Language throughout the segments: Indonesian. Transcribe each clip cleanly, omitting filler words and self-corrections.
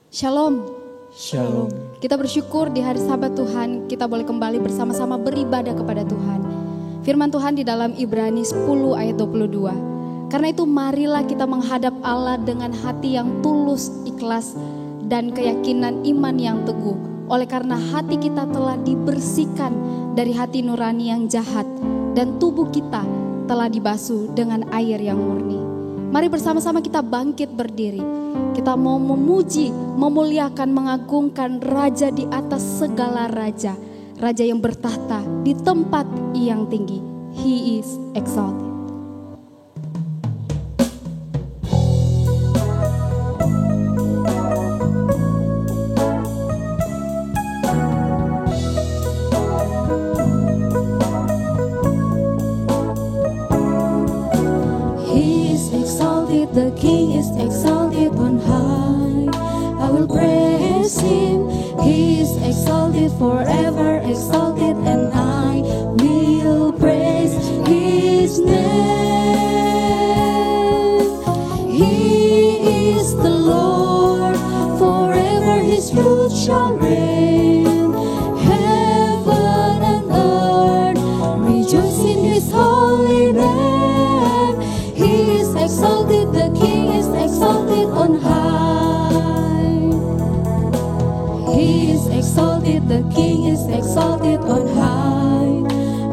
Shalom. Shalom. Kita bersyukur di hari Sabat Tuhan kita boleh kembali bersama-sama beribadah kepada Tuhan. Firman Tuhan di dalam Ibrani 10 ayat 22. Karena itu marilah kita menghadap Allah dengan hati yang tulus, ikhlas, dan keyakinan iman yang teguh. Oleh karena hati kita telah dibersihkan dari hati nurani yang jahat dan tubuh kita telah dibasuh dengan air yang murni. Mari bersama-sama kita bangkit berdiri. Kita mau memuji, memuliakan, mengagungkan Raja di atas segala raja. Raja yang bertahta di tempat yang tinggi. He is exalted. The King is exalted on high. I will praise Him. He is exalted forever, exalted, and I will praise His name. He is the Lord, forever His rule shall reign. Heaven and earth rejoice in His holy name. He is exalted, the King is exalted on high. He is exalted, the King is exalted on high.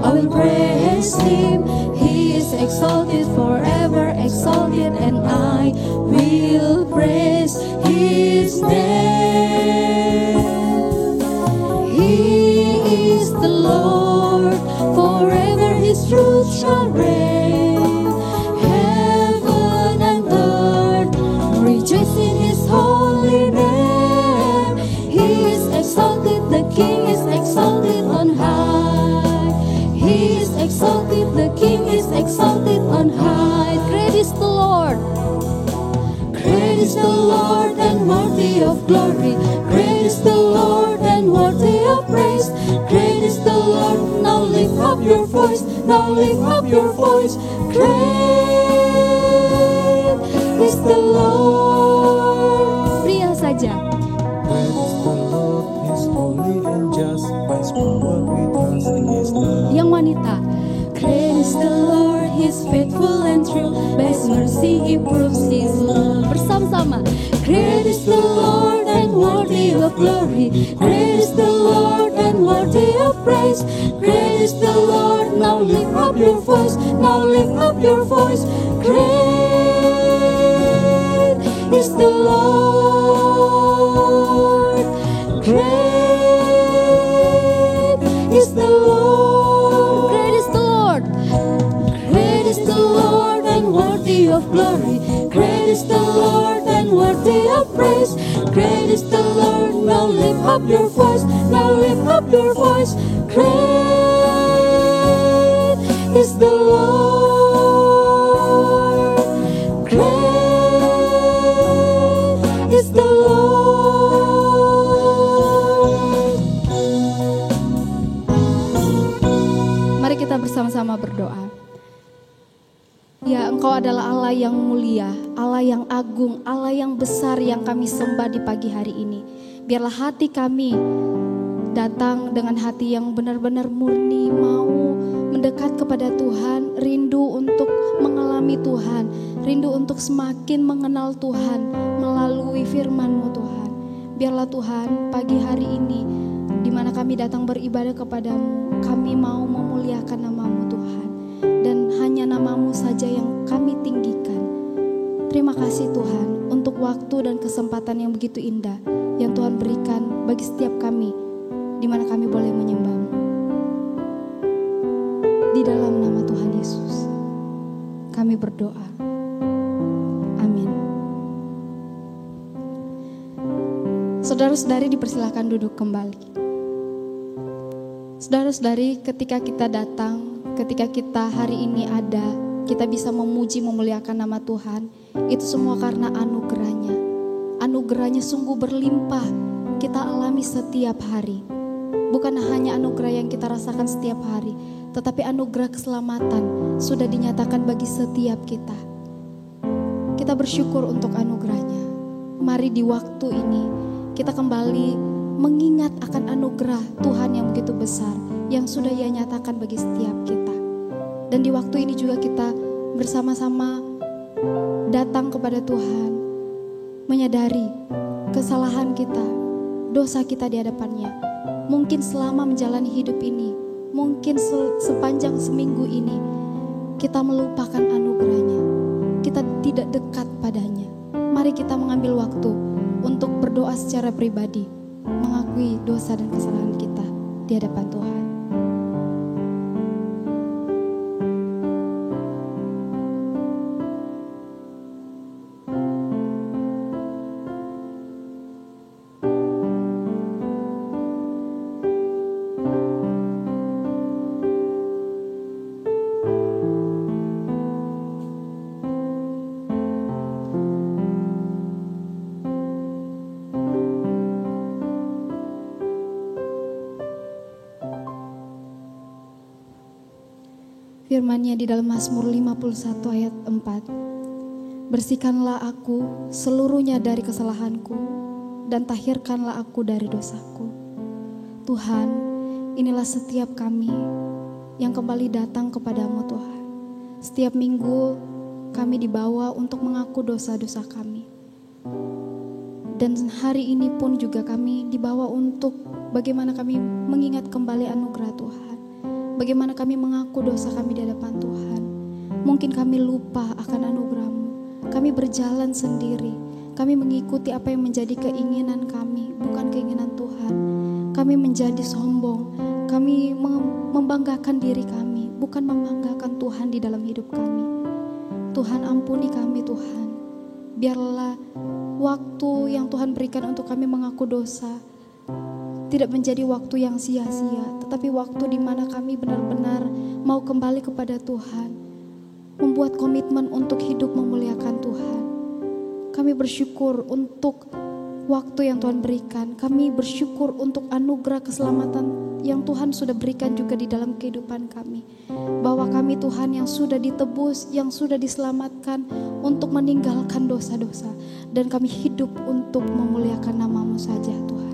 I will praise Him. He is exalted forever, exalted, and I will praise His name. He is the Lord, forever His rule shall reign. Rejoice in His holy name. He is exalted, the King is exalted on high. He is exalted, the King is exalted on high. Great is the Lord. Great is the Lord and worthy of glory. Great is the Lord and worthy of praise. Great is the Lord. Now lift up your voice. Now lift up your voice. Great is the Lord. Pria saja. Great is the Lord, He's holy and just. By His power we trust in His love. Yang wanita. Great is the Lord, He's faithful and true. By His mercy He proves His love. Bersama-sama. Great is the Lord and worthy of glory. Great is the Lord and worthy of praise. Great is the Lord. Now lift up your voice. Now lift up your voice. Great is the Lord. Great is the Lord. Great is the Lord. Great is the Lord and worthy of glory. Great is the Lord and worthy of praise. Great is the Lord. Now lift up your voice. Now lift up your voice. Great is the Lord. Great is the Lord. Mari kita bersama-sama berdoa. Ya, Engkau adalah Allah yang mulia, Allah yang agung, Allah yang besar yang kami sembah di pagi hari ini. Biarlah hati kami datang dengan hati yang benar-benar murni, mau mendekat kepada Tuhan, rindu untuk mengalami Tuhan, rindu untuk semakin mengenal Tuhan melalui firman-Mu Tuhan. Biarlah Tuhan pagi hari ini di mana kami datang beribadah kepadamu, kami mau memuliakan nama-Mu Tuhan. Dan hanya nama-Mu saja yang kami tinggikan. Terima kasih Tuhan untuk waktu dan kesempatan yang begitu indah yang Tuhan berikan bagi setiap kami, di mana kami boleh menyembah-Mu. Di dalam nama Tuhan Yesus, kami berdoa. Amin. Saudara-saudari dipersilakan duduk kembali. Saudara-saudari, ketika kita datang, ketika kita hari ini ada, kita bisa memuji, memuliakan nama Tuhan, itu semua karena anugerahnya. Anugerahnya sungguh berlimpah, kita alami setiap hari. Bukan hanya anugerah yang kita rasakan setiap hari, tetapi anugerah keselamatan sudah dinyatakan bagi setiap kita. Kita bersyukur untuk anugerahnya. Mari di waktu ini kita kembali mengingat akan anugerah Tuhan yang begitu besar yang sudah Ia nyatakan bagi setiap kita. Dan di waktu ini juga kita bersama-sama datang kepada Tuhan, menyadari kesalahan kita, dosa kita di hadapannya. Mungkin selama menjalani hidup ini, mungkin sepanjang seminggu ini, kita melupakan anugerahnya, kita tidak dekat padanya. Mari kita mengambil waktu untuk berdoa secara pribadi, mengakui dosa dan kesalahan kita di hadapan Tuhan. Firman-Nya di dalam Mazmur 51 ayat 4. Bersihkanlah aku seluruhnya dari kesalahanku dan tahirkanlah aku dari dosaku. Tuhan, inilah setiap kami yang kembali datang kepadamu Tuhan. Setiap minggu kami dibawa untuk mengaku dosa-dosa kami. Dan hari ini pun juga kami dibawa untuk bagaimana kami mengingat kembali anugerah Tuhan. Bagaimana kami mengaku dosa kami di hadapan Tuhan. Mungkin kami lupa akan anugerah-Mu. Kami berjalan sendiri. Kami mengikuti apa yang menjadi keinginan kami, bukan keinginan Tuhan. Kami menjadi sombong. Kami membanggakan diri kami, bukan membanggakan Tuhan di dalam hidup kami. Tuhan, ampuni kami Tuhan. Biarlah waktu yang Tuhan berikan untuk kami mengaku dosa tidak menjadi waktu yang sia-sia, tetapi waktu di mana kami benar-benar mau kembali kepada Tuhan, membuat komitmen untuk hidup memuliakan Tuhan. Kami bersyukur untuk waktu yang Tuhan berikan. Kami bersyukur untuk anugerah keselamatan yang Tuhan sudah berikan juga di dalam kehidupan kami. Bahwa kami Tuhan yang sudah ditebus, yang sudah diselamatkan untuk meninggalkan dosa-dosa. Dan kami hidup untuk memuliakan nama-Mu saja Tuhan.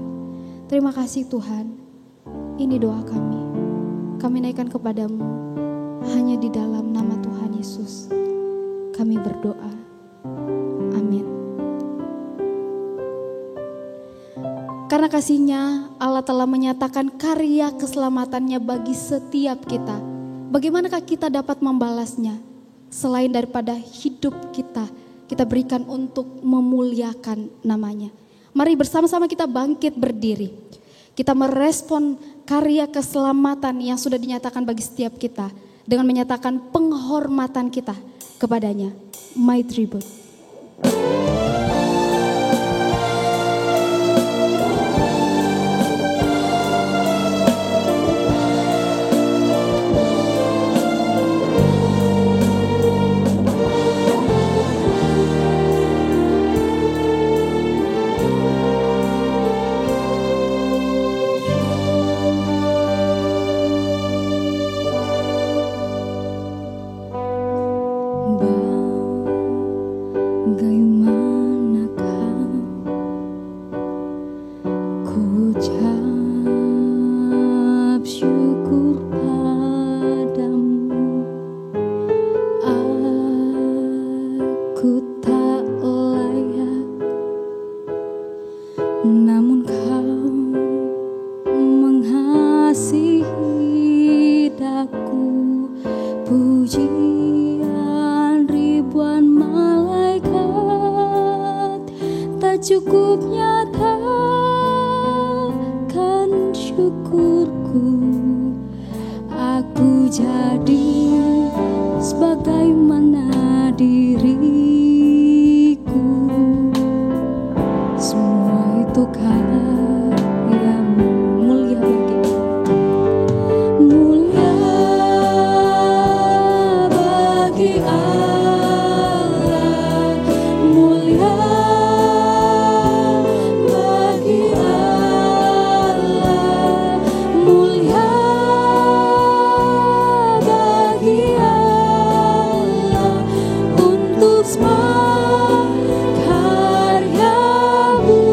Terima kasih Tuhan, ini doa kami. Kami naikkan kepadamu, hanya di dalam nama Tuhan Yesus. Kami berdoa, amin. Karena kasih-Nya, Allah telah menyatakan karya keselamatannya bagi setiap kita. Bagaimanakah kita dapat membalasnya? Selain daripada hidup kita berikan untuk memuliakan namanya. Mari bersama-sama kita bangkit berdiri. Kita merespon karya keselamatan yang sudah dinyatakan bagi setiap kita dengan menyatakan penghormatan kita kepadanya. My tribute. Cukupnya takkan syukurku, aku jadi sebagaimana diriku. Semua itu karya-Mu mulia bagi Allah, mulia karya-Mu.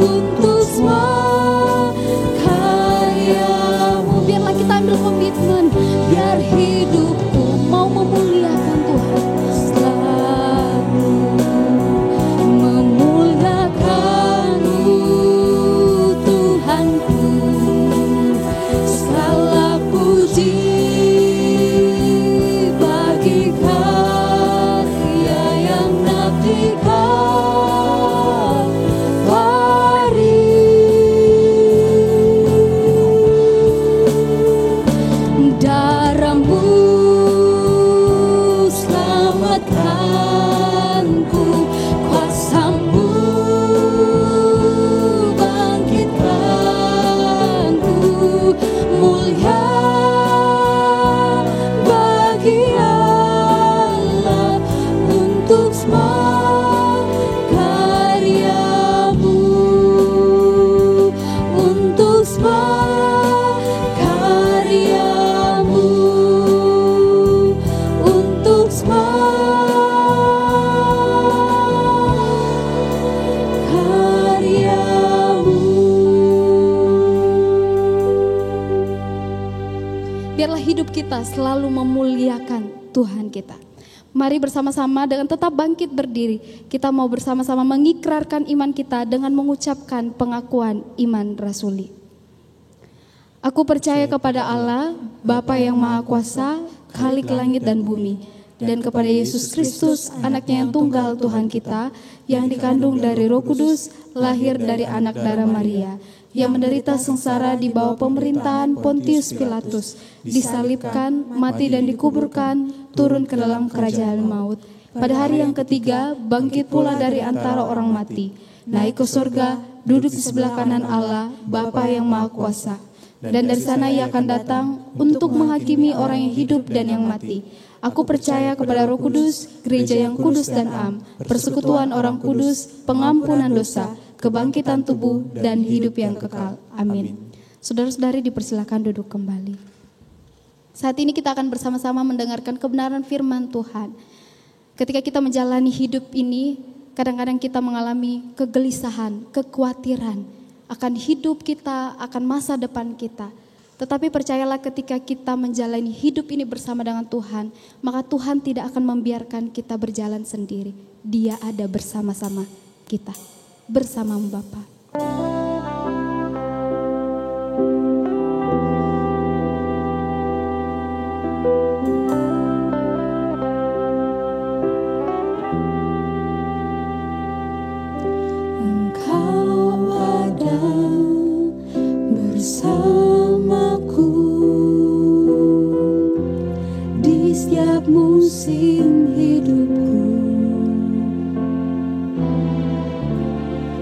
untuk semua karya-Mu. Biarlah kita ambil komitmen, Biar hidupku mau memuliakan Tuhan. selalu memuliakan-Mu, Tuhanku. Segala puji bagi karya yang abdi Kalvari. Darah-Mu selamatkanku, kuasa-Mu bangkitkanku. Mulia bagi Allah untuk semua karya-Mu, untuk semua karya-Mu, untuk semua karya-Mu. Biarlah hidup kita selalu memuliakan Tuhan kita. Mari bersama-sama dengan tetap bangkit berdiri. Kita mau bersama-sama mengikrarkan iman kita dengan mengucapkan pengakuan iman rasuli. Aku percaya kepada Allah, Bapa yang Maha Kuasa, Khalik langit dan bumi, dan kepada Yesus Kristus, anaknya yang tunggal Tuhan kita, yang dikandung dari Roh Kudus, lahir dari anak darah Maria, yang menderita sengsara di bawah pemerintahan Pontius Pilatus, disalibkan, mati dan dikuburkan, turun ke dalam kerajaan maut. Pada hari yang ketiga, bangkit pula dari antara orang mati, naik ke surga, duduk di sebelah kanan Allah, Bapa yang Maha Kuasa. Dan dari sana Ia akan datang untuk menghakimi orang yang hidup dan yang mati. Aku percaya kepada Roh Kudus, gereja yang kudus dan am, persekutuan orang kudus, pengampunan dosa, kebangkitan tubuh, dan hidup yang kekal. Amin. Saudara-saudari dipersilakan duduk kembali. Saat ini kita akan bersama-sama mendengarkan kebenaran firman Tuhan. Ketika kita menjalani hidup ini, kadang-kadang kita mengalami kegelisahan, kekhawatiran akan hidup kita, akan masa depan kita. Tetapi percayalah ketika kita menjalani hidup ini bersama dengan Tuhan, maka Tuhan tidak akan membiarkan kita berjalan sendiri. Dia ada bersama-sama kita, bersamamu Bapa. Engkau ada bersamaku di setiap musim hidupku.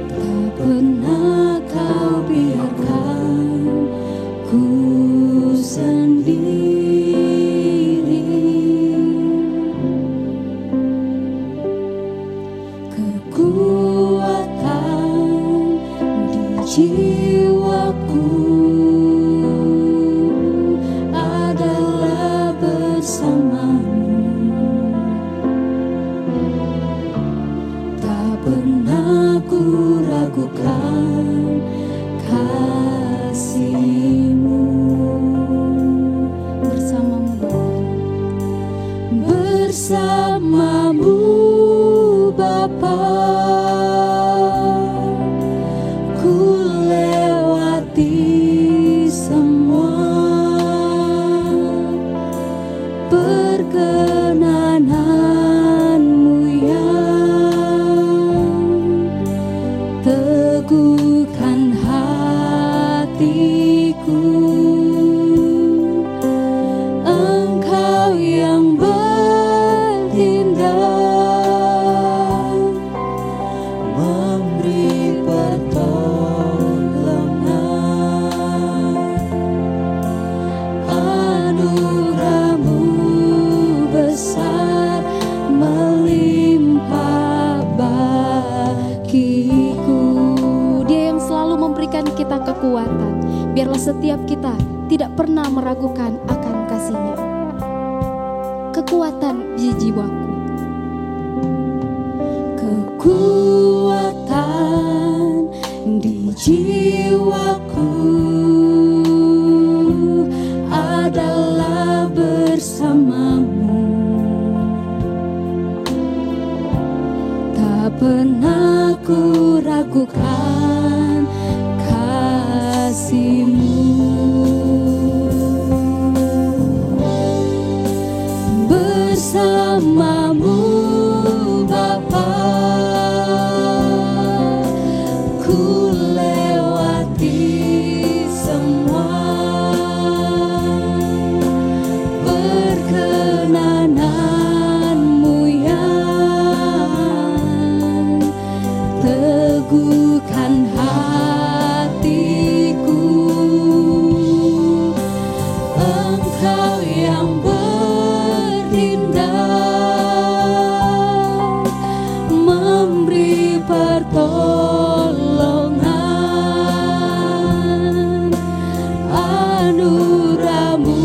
Tak pernah Kau biarkan ku sendiri. Kekuatan di jiwaku adalah bersamamu. Tak pernah ku ragukan kasih-Mu. Bersamamu Bapa. Bersamamu Bapa, ku lewati semua perkenanan-Mu yang teguhkan hatiku. Engkau yang bertindak, memberi pertolongan. Anugerah-Mu besar melimpah bagiku. Dia yang selalu memberikan kita kekuatan. Biarlah setiap kita tidak pernah meragukan akan kasih-Nya. Kekuatan di jiwaku. Kekuatan di jiwaku adalah bersamamu. Tak pernah ku ragukan kasih-Mu. Bersamamu Bapa, ku lewati semua. Perkenanan-Mu yang teguhkan hatiku. Engkau yang bertindak, memberi pertolongan. Anugerah-Mu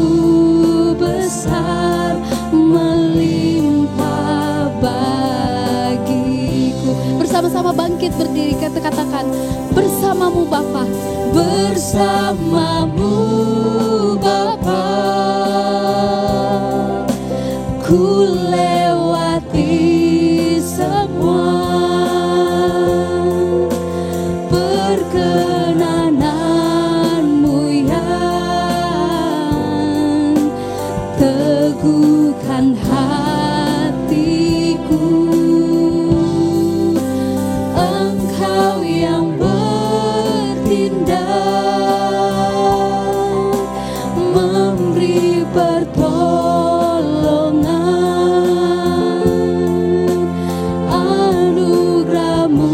besar melimpah bagiku. Bersama-sama bangkit berdiri, katakan, bersamamu Bapa, bersamamu Bapa, ku lewati semua. Perkenanan-Mu yang teguhkan hatiku. Engkau yang bertindak, memberi pertolongan. Anugerah-Mu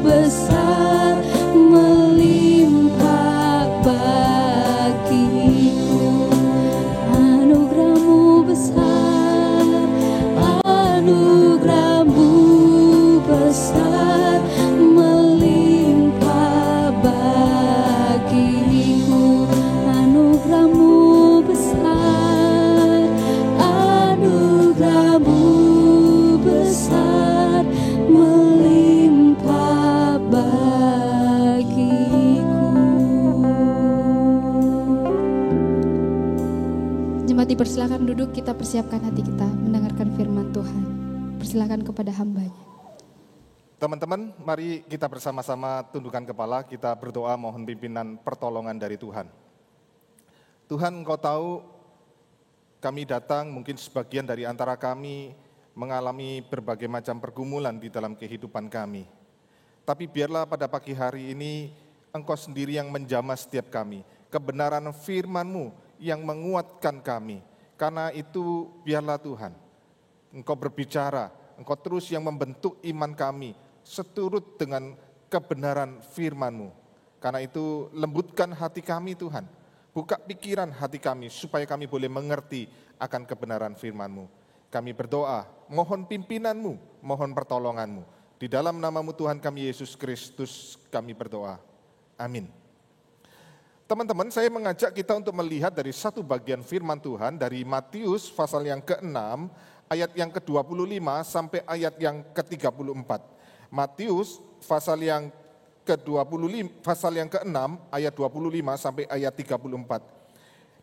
besar melimpah bagiku. Anugerah-Mu besar, anugerah-Mu besar melimpah bagiku. Anugerah-Mu besar, anugerah-Mu besar melimpah bagiku. Jemaat dipersilakan duduk, kita persiapkan hati kita mendengarkan firman Tuhan. Persilakan kepada hambanya. Teman-teman, mari kita bersama-sama tundukkan kepala, kita berdoa mohon pimpinan pertolongan dari Tuhan. Tuhan, Engkau tahu kami datang, mungkin sebagian dari antara kami mengalami berbagai macam pergumulan di dalam kehidupan kami. Tapi biarlah pada pagi hari ini Engkau sendiri yang menjamah setiap kami. Kebenaran firman-Mu yang menguatkan kami. Karena itu biarlah Tuhan, Engkau berbicara, Engkau terus yang membentuk iman kami seturut dengan kebenaran firman-Mu. Karena itu lembutkan hati kami Tuhan, buka pikiran hati kami supaya kami boleh mengerti akan kebenaran firman-Mu. Kami berdoa, mohon pimpinan-Mu, mohon pertolongan-Mu. Di dalam nama-Mu Tuhan kami Yesus Kristus kami berdoa. Amin. Teman-teman, saya mengajak kita untuk melihat dari satu bagian firman Tuhan dari Matius pasal yang ke-6 ayat yang ke-25 sampai ayat yang ke-34. Matius pasal yang ke-25 pasal yang ke-6 ayat 25 sampai ayat 34.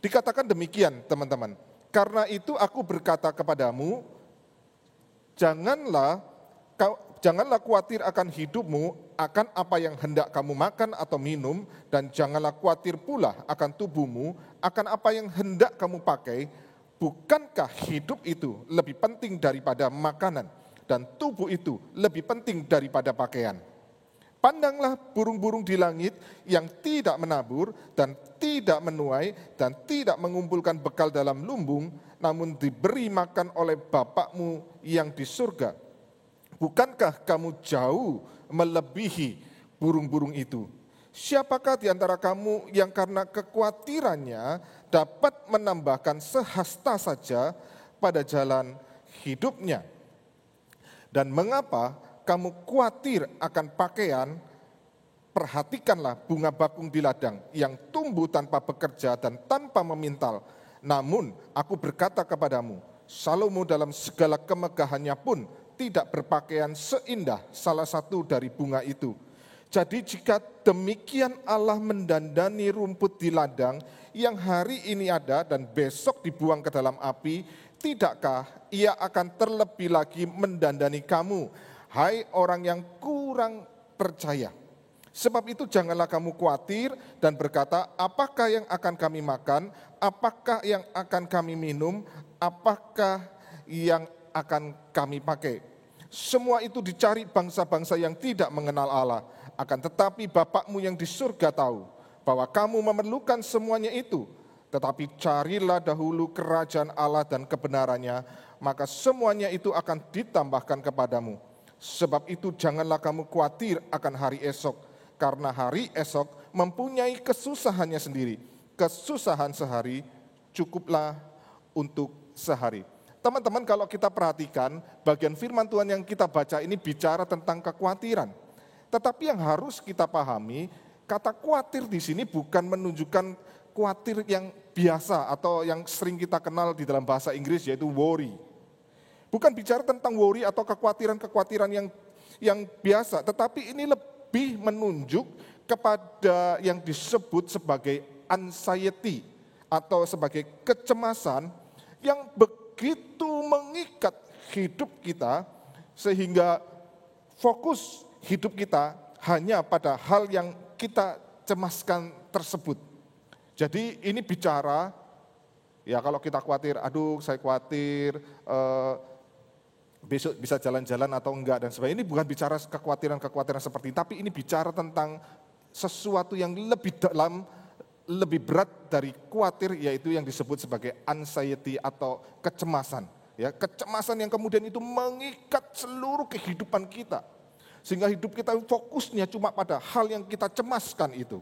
Dikatakan demikian, teman-teman. Karena itu aku berkata kepadamu, janganlah khawatir akan hidupmu, akan apa yang hendak kamu makan atau minum, dan janganlah khawatir pula akan tubuhmu, akan apa yang hendak kamu pakai. Bukankah hidup itu lebih penting daripada makanan, dan tubuh itu lebih penting daripada pakaian? Pandanglah burung-burung di langit yang tidak menabur dan tidak menuai dan tidak mengumpulkan bekal dalam lumbung, namun diberi makan oleh Bapa-Mu yang di surga. Bukankah kamu jauh melebihi burung-burung itu? Siapakah di antara kamu yang karena kekhawatirannya dapat menambahkan sehasta saja pada jalan hidupnya? Dan mengapa kamu khawatir akan pakaian? Perhatikanlah bunga bakung di ladang yang tumbuh tanpa bekerja dan tanpa memintal. Namun aku berkata kepadamu, Salomo dalam segala kemegahannya pun tidak berpakaian seindah salah satu dari bunga itu. Jadi jika demikian Allah mendandani rumput di ladang yang hari ini ada dan besok dibuang ke dalam api, tidakkah ia akan terlebih lagi mendandani kamu, hai orang yang kurang percaya? Sebab itu janganlah kamu khawatir dan berkata, apakah yang akan kami makan, apakah yang akan kami minum, apakah yang akan kami pakai. Semua itu dicari bangsa-bangsa yang tidak mengenal Allah. Akan tetapi Bapakmu yang di surga tahu bahwa kamu memerlukan semuanya itu. Tetapi carilah dahulu kerajaan Allah dan kebenarannya, maka semuanya itu akan ditambahkan kepadamu. Sebab itu janganlah kamu khawatir akan hari esok, karena hari esok mempunyai kesusahannya sendiri. Kesusahan sehari cukuplah untuk sehari. Teman-teman, kalau kita perhatikan bagian firman Tuhan yang kita baca ini bicara tentang kekhawatiran. Tetapi yang harus kita pahami, kata khawatir di sini bukan menunjukkan khawatir yang biasa atau yang sering kita kenal di dalam bahasa Inggris, yaitu worry. Bukan bicara tentang worry atau kekhawatiran-kekhawatiran yang biasa, tetapi ini lebih menunjuk kepada yang disebut sebagai anxiety atau sebagai kecemasan yang begitu mengikat hidup kita sehingga fokus hidup kita hanya pada hal yang kita cemaskan tersebut. Jadi ini bicara, ya kalau kita khawatir, aduh saya khawatir besok bisa jalan-jalan atau enggak dan sebagainya. Ini bukan bicara kekhawatiran-kekhawatiran seperti ini, tapi ini bicara tentang sesuatu yang lebih dalam, lebih berat dari khawatir, yaitu yang disebut sebagai anxiety atau kecemasan. Ya, kecemasan yang kemudian itu mengikat seluruh kehidupan kita. Sehingga hidup kita fokusnya cuma pada hal yang kita cemaskan itu.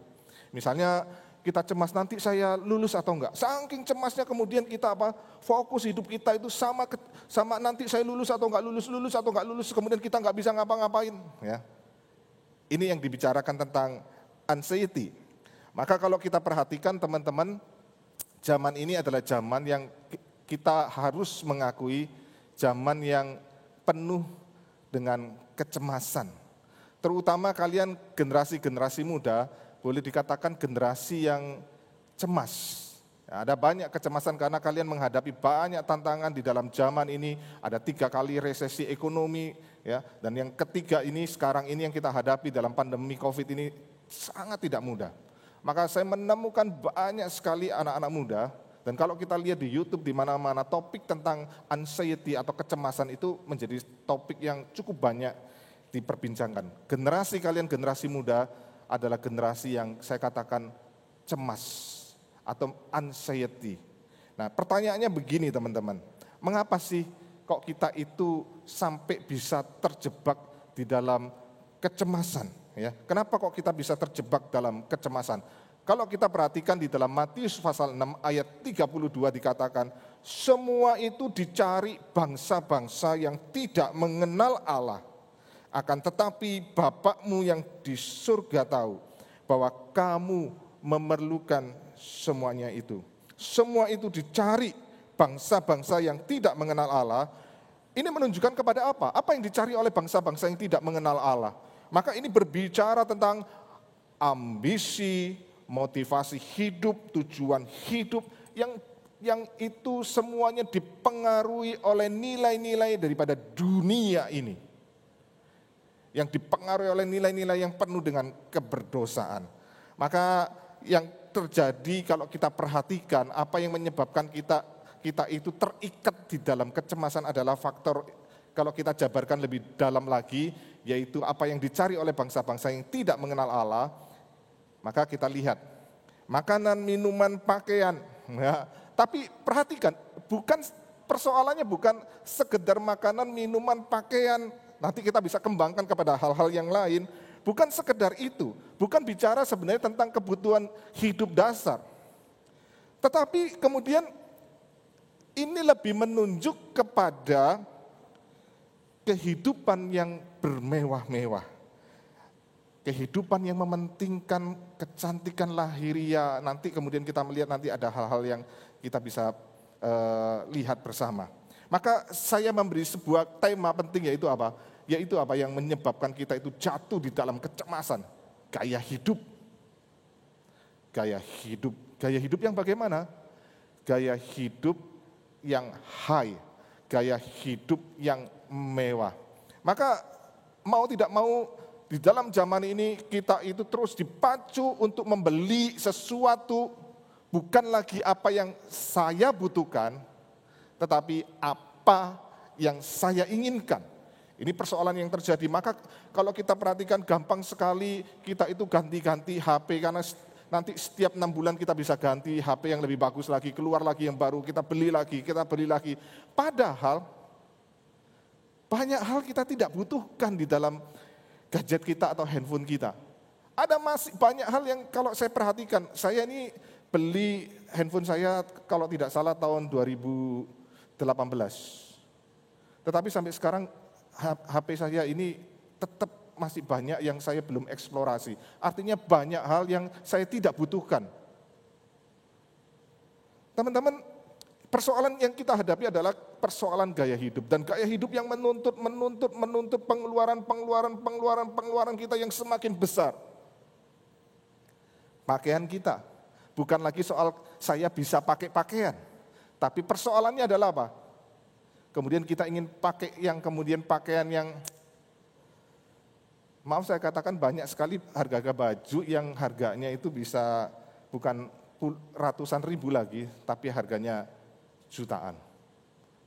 Misalnya kita cemas nanti saya lulus atau enggak. Saking cemasnya kemudian kita fokus hidup kita itu sama nanti saya lulus atau enggak lulus, kemudian kita enggak bisa ngapa-ngapain. Ya. Ini yang dibicarakan tentang anxiety. Maka kalau kita perhatikan teman-teman, zaman ini adalah zaman yang kita harus mengakui zaman yang penuh dengan kecemasan. Terutama kalian generasi-generasi muda, boleh dikatakan generasi yang cemas. Ya, ada banyak kecemasan karena kalian menghadapi banyak tantangan di dalam zaman ini. Ada 3 kali resesi ekonomi, ya, dan yang ketiga ini sekarang ini yang kita hadapi dalam pandemi COVID ini sangat tidak mudah. Maka saya menemukan banyak sekali anak-anak muda. Dan kalau kita lihat di YouTube di mana-mana topik tentang anxiety atau kecemasan itu menjadi topik yang cukup banyak diperbincangkan. Generasi kalian, generasi muda adalah generasi yang saya katakan cemas atau anxiety. Nah, pertanyaannya begini teman-teman, mengapa sih kok kita itu sampai bisa terjebak di dalam kecemasan? Ya, kenapa kok kita bisa terjebak dalam kecemasan? Kalau kita perhatikan di dalam Matius pasal 6 ayat 32 dikatakan, semua itu dicari bangsa-bangsa yang tidak mengenal Allah. Akan tetapi Bapakmu yang di surga tahu bahwa kamu memerlukan semuanya itu. Semua itu dicari bangsa-bangsa yang tidak mengenal Allah. Ini menunjukkan kepada apa? Apa yang dicari oleh bangsa-bangsa yang tidak mengenal Allah? Maka ini berbicara tentang ambisi, motivasi hidup, tujuan hidup yang itu semuanya dipengaruhi oleh nilai-nilai daripada dunia ini. Yang dipengaruhi oleh nilai-nilai yang penuh dengan keberdosaan. Maka yang terjadi kalau kita perhatikan apa yang menyebabkan kita itu terikat di dalam kecemasan adalah faktor, kalau kita jabarkan lebih dalam lagi, yaitu apa yang dicari oleh bangsa-bangsa yang tidak mengenal Allah. Maka kita lihat, makanan, minuman, pakaian. Ya. Tapi perhatikan, persoalannya bukan sekedar makanan, minuman, pakaian. Nanti kita bisa kembangkan kepada hal-hal yang lain. Bukan sekedar itu, bukan bicara sebenarnya tentang kebutuhan hidup dasar. Tetapi kemudian ini lebih menunjuk kepada kehidupan yang bermewah-mewah. Kehidupan yang mementingkan kecantikan lahiriah, nanti kemudian kita melihat nanti ada hal-hal yang kita bisa lihat bersama. Maka saya memberi sebuah tema penting, yaitu apa? Yaitu apa yang menyebabkan kita itu jatuh di dalam kecemasan. gaya hidup. Gaya hidup. Gaya hidup yang bagaimana? Gaya hidup yang high. Gaya hidup yang mewah. Maka mau tidak mau di dalam zaman ini kita itu terus dipacu untuk membeli sesuatu, bukan lagi apa yang saya butuhkan, tetapi apa yang saya inginkan. Ini persoalan yang terjadi. Maka kalau kita perhatikan gampang sekali kita itu ganti-ganti HP, karena nanti setiap 6 bulan kita bisa ganti HP yang lebih bagus lagi, keluar lagi yang baru, kita beli lagi. Padahal banyak hal kita tidak butuhkan di dalam gadget kita atau handphone kita. Ada masih banyak hal yang kalau saya perhatikan, saya ini beli handphone saya kalau tidak salah tahun 2018. Tetapi sampai sekarang HP saya ini tetap masih banyak yang saya belum eksplorasi. Artinya banyak hal yang saya tidak butuhkan. Teman-teman, persoalan yang kita hadapi adalah persoalan gaya hidup. Dan gaya hidup yang menuntut pengeluaran kita yang semakin besar. Pakaian kita, bukan lagi soal saya bisa pakai pakaian. Tapi persoalannya adalah apa? Kemudian kita ingin pakai yang kemudian pakaian yang, maaf saya katakan banyak sekali harga baju yang harganya itu bisa bukan ratusan ribu lagi, tapi harganya jutaan.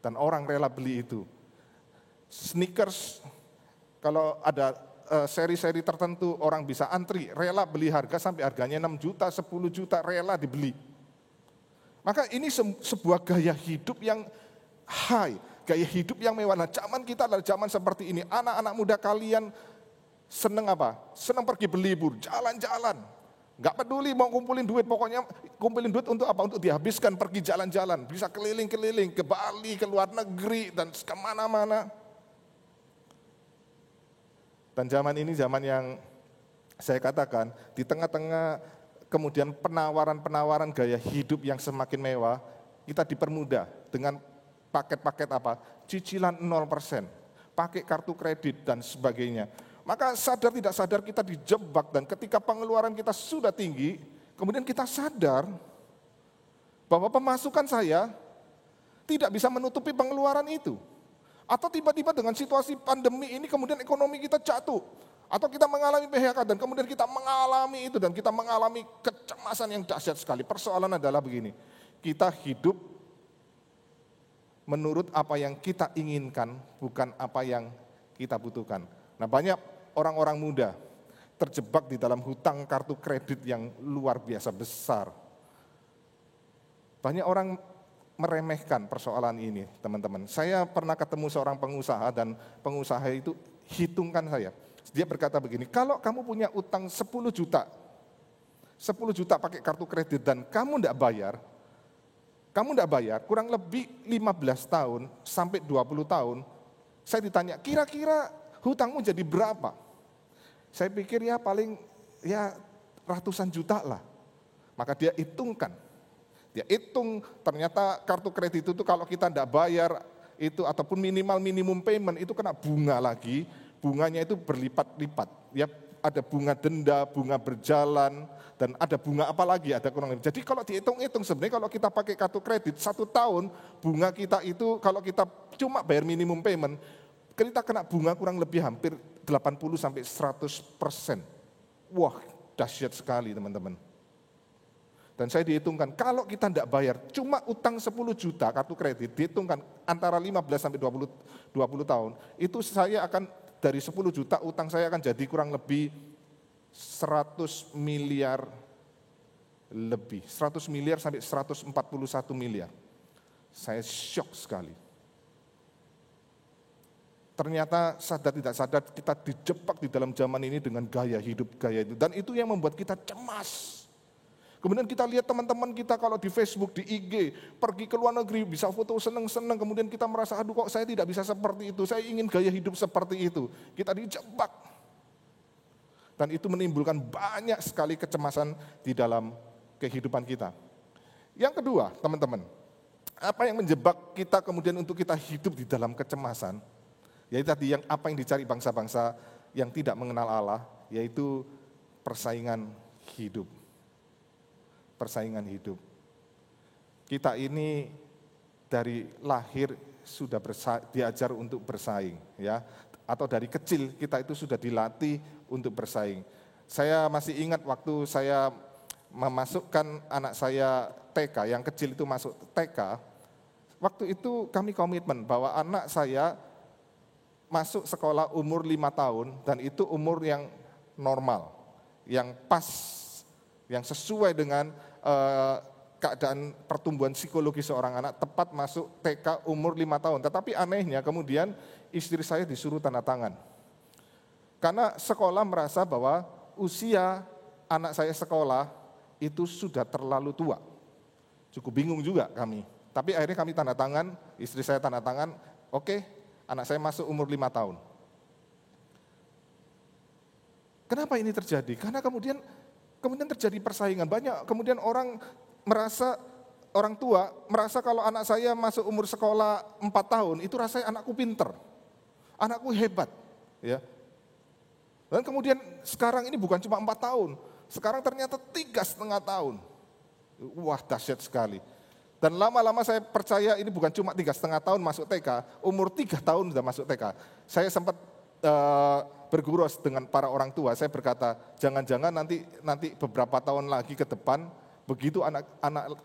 Dan orang rela beli itu. Sneakers, kalau ada seri-seri tertentu orang bisa antri, rela beli harga sampai harganya 6 juta, 10 juta rela dibeli. Maka ini sebuah gaya hidup yang high, gaya hidup yang mewah. Nah, zaman kita adalah zaman seperti ini. Anak-anak muda kalian seneng apa? Seneng pergi berlibur, jalan-jalan. Gak peduli mau kumpulin duit, pokoknya kumpulin duit untuk apa? Untuk dihabiskan, pergi jalan-jalan. Bisa keliling-keliling, ke Bali, ke luar negeri, dan kemana-mana. Dan zaman ini zaman yang saya katakan, di tengah-tengah kemudian penawaran-penawaran gaya hidup yang semakin mewah, kita dipermudah dengan paket-paket apa? Cicilan 0%, pakai kartu kredit dan sebagainya. Maka sadar tidak sadar kita dijebak, dan ketika pengeluaran kita sudah tinggi, kemudian kita sadar bahwa pemasukan saya tidak bisa menutupi pengeluaran itu. Atau tiba-tiba dengan situasi pandemi ini kemudian ekonomi kita jatuh. Atau kita mengalami PHK dan kemudian kita mengalami itu dan kita mengalami kecemasan yang dahsyat sekali. Persoalan adalah begini, kita hidup menurut apa yang kita inginkan, bukan apa yang kita butuhkan. Nah, banyak orang-orang muda terjebak di dalam hutang kartu kredit yang luar biasa besar. Banyak orang meremehkan persoalan ini, teman-teman. Saya pernah ketemu seorang pengusaha dan pengusaha itu hitungkan saya. Dia berkata begini, kalau kamu punya utang 10 juta pakai kartu kredit dan kamu tidak bayar, kurang lebih 15 tahun sampai 20 tahun, saya ditanya, kira-kira hutangmu jadi berapa? Saya pikir ya paling ratusan juta lah. Maka dia hitungkan. Dia hitung ternyata kartu kredit itu kalau kita tidak bayar itu ataupun minimum payment itu kena bunga lagi. Bunganya itu berlipat-lipat. Ya, ada bunga denda, bunga berjalan, dan ada bunga apa lagi, ada kurang lebih. Jadi kalau dihitung-hitung sebenarnya kalau kita pakai kartu kredit 1 tahun, bunga kita itu kalau kita cuma bayar minimum payment, kita kena bunga kurang lebih hampir 80 sampai 100%. Wah, dahsyat sekali teman-teman. Dan saya dihitungkan, kalau kita tidak bayar, cuma utang 10 juta kartu kredit, dihitungkan antara 15 sampai 20 tahun, itu saya akan, dari 10 juta utang saya akan jadi kurang lebih 100 miliar lebih. 100 miliar sampai 141 miliar. Saya syok sekali. Ternyata sadar tidak sadar kita dijebak di dalam zaman ini dengan gaya hidup gaya itu. Dan itu yang membuat kita cemas. Kemudian kita lihat teman-teman kita kalau di Facebook, di IG, pergi ke luar negeri, bisa foto seneng-seneng, kemudian kita merasa, aduh kok saya tidak bisa seperti itu, saya ingin gaya hidup seperti itu. Kita dijebak. Dan itu menimbulkan banyak sekali kecemasan di dalam kehidupan kita. Yang kedua, teman-teman, apa yang menjebak kita kemudian untuk kita hidup di dalam kecemasan, yaitu tadi apa yang dicari bangsa-bangsa yang tidak mengenal Allah, yaitu persaingan hidup. Persaingan hidup. Kita ini dari lahir sudah diajar untuk bersaing, ya. Atau dari kecil kita itu sudah dilatih untuk bersaing. Saya masih ingat waktu saya memasukkan anak saya TK, yang kecil itu masuk TK, waktu itu kami komitmen bahwa anak saya masuk sekolah umur 5 tahun dan itu umur yang normal, yang pas, yang sesuai dengan keadaan pertumbuhan psikologi seorang anak, tepat masuk TK umur 5 tahun. Tetapi anehnya kemudian istri saya disuruh tanda tangan. Karena sekolah merasa bahwa usia anak saya sekolah itu sudah terlalu tua. Cukup bingung juga kami. Tapi akhirnya kami tanda tangan, istri saya tanda tangan, oke, anak saya masuk umur 5 tahun. Kenapa ini terjadi? Karena kemudian terjadi persaingan. Banyak kemudian orang tua merasa kalau anak saya masuk umur sekolah 4 tahun, itu rasanya anakku pinter, anakku hebat. Ya. Dan kemudian sekarang ini bukan cuma 4 tahun, sekarang ternyata 3,5 tahun. Wah, dahsyat sekali. Dan lama-lama saya percaya ini bukan cuma 3,5 tahun masuk TK, umur 3 tahun sudah masuk TK. Saya sempat bergurau dengan para orang tua, saya berkata, jangan-jangan nanti beberapa tahun lagi ke depan, begitu anak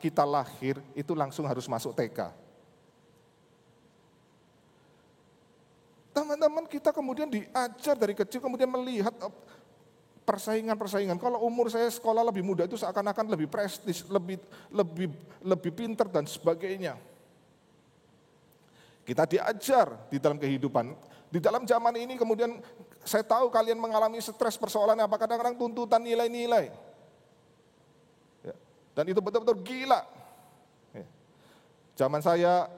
kita lahir, itu langsung harus masuk TK. Teman-teman, kita kemudian diajar dari kecil, kemudian melihat persaingan. Kalau umur saya sekolah lebih muda itu seakan-akan lebih prestis, lebih pinter dan sebagainya. Kita diajar di dalam kehidupan. Di dalam zaman ini kemudian saya tahu kalian mengalami stres persoalan apa, kadang-kadang tuntutan nilai-nilai. Ya. Dan itu betul-betul gila. Ya. Zaman saya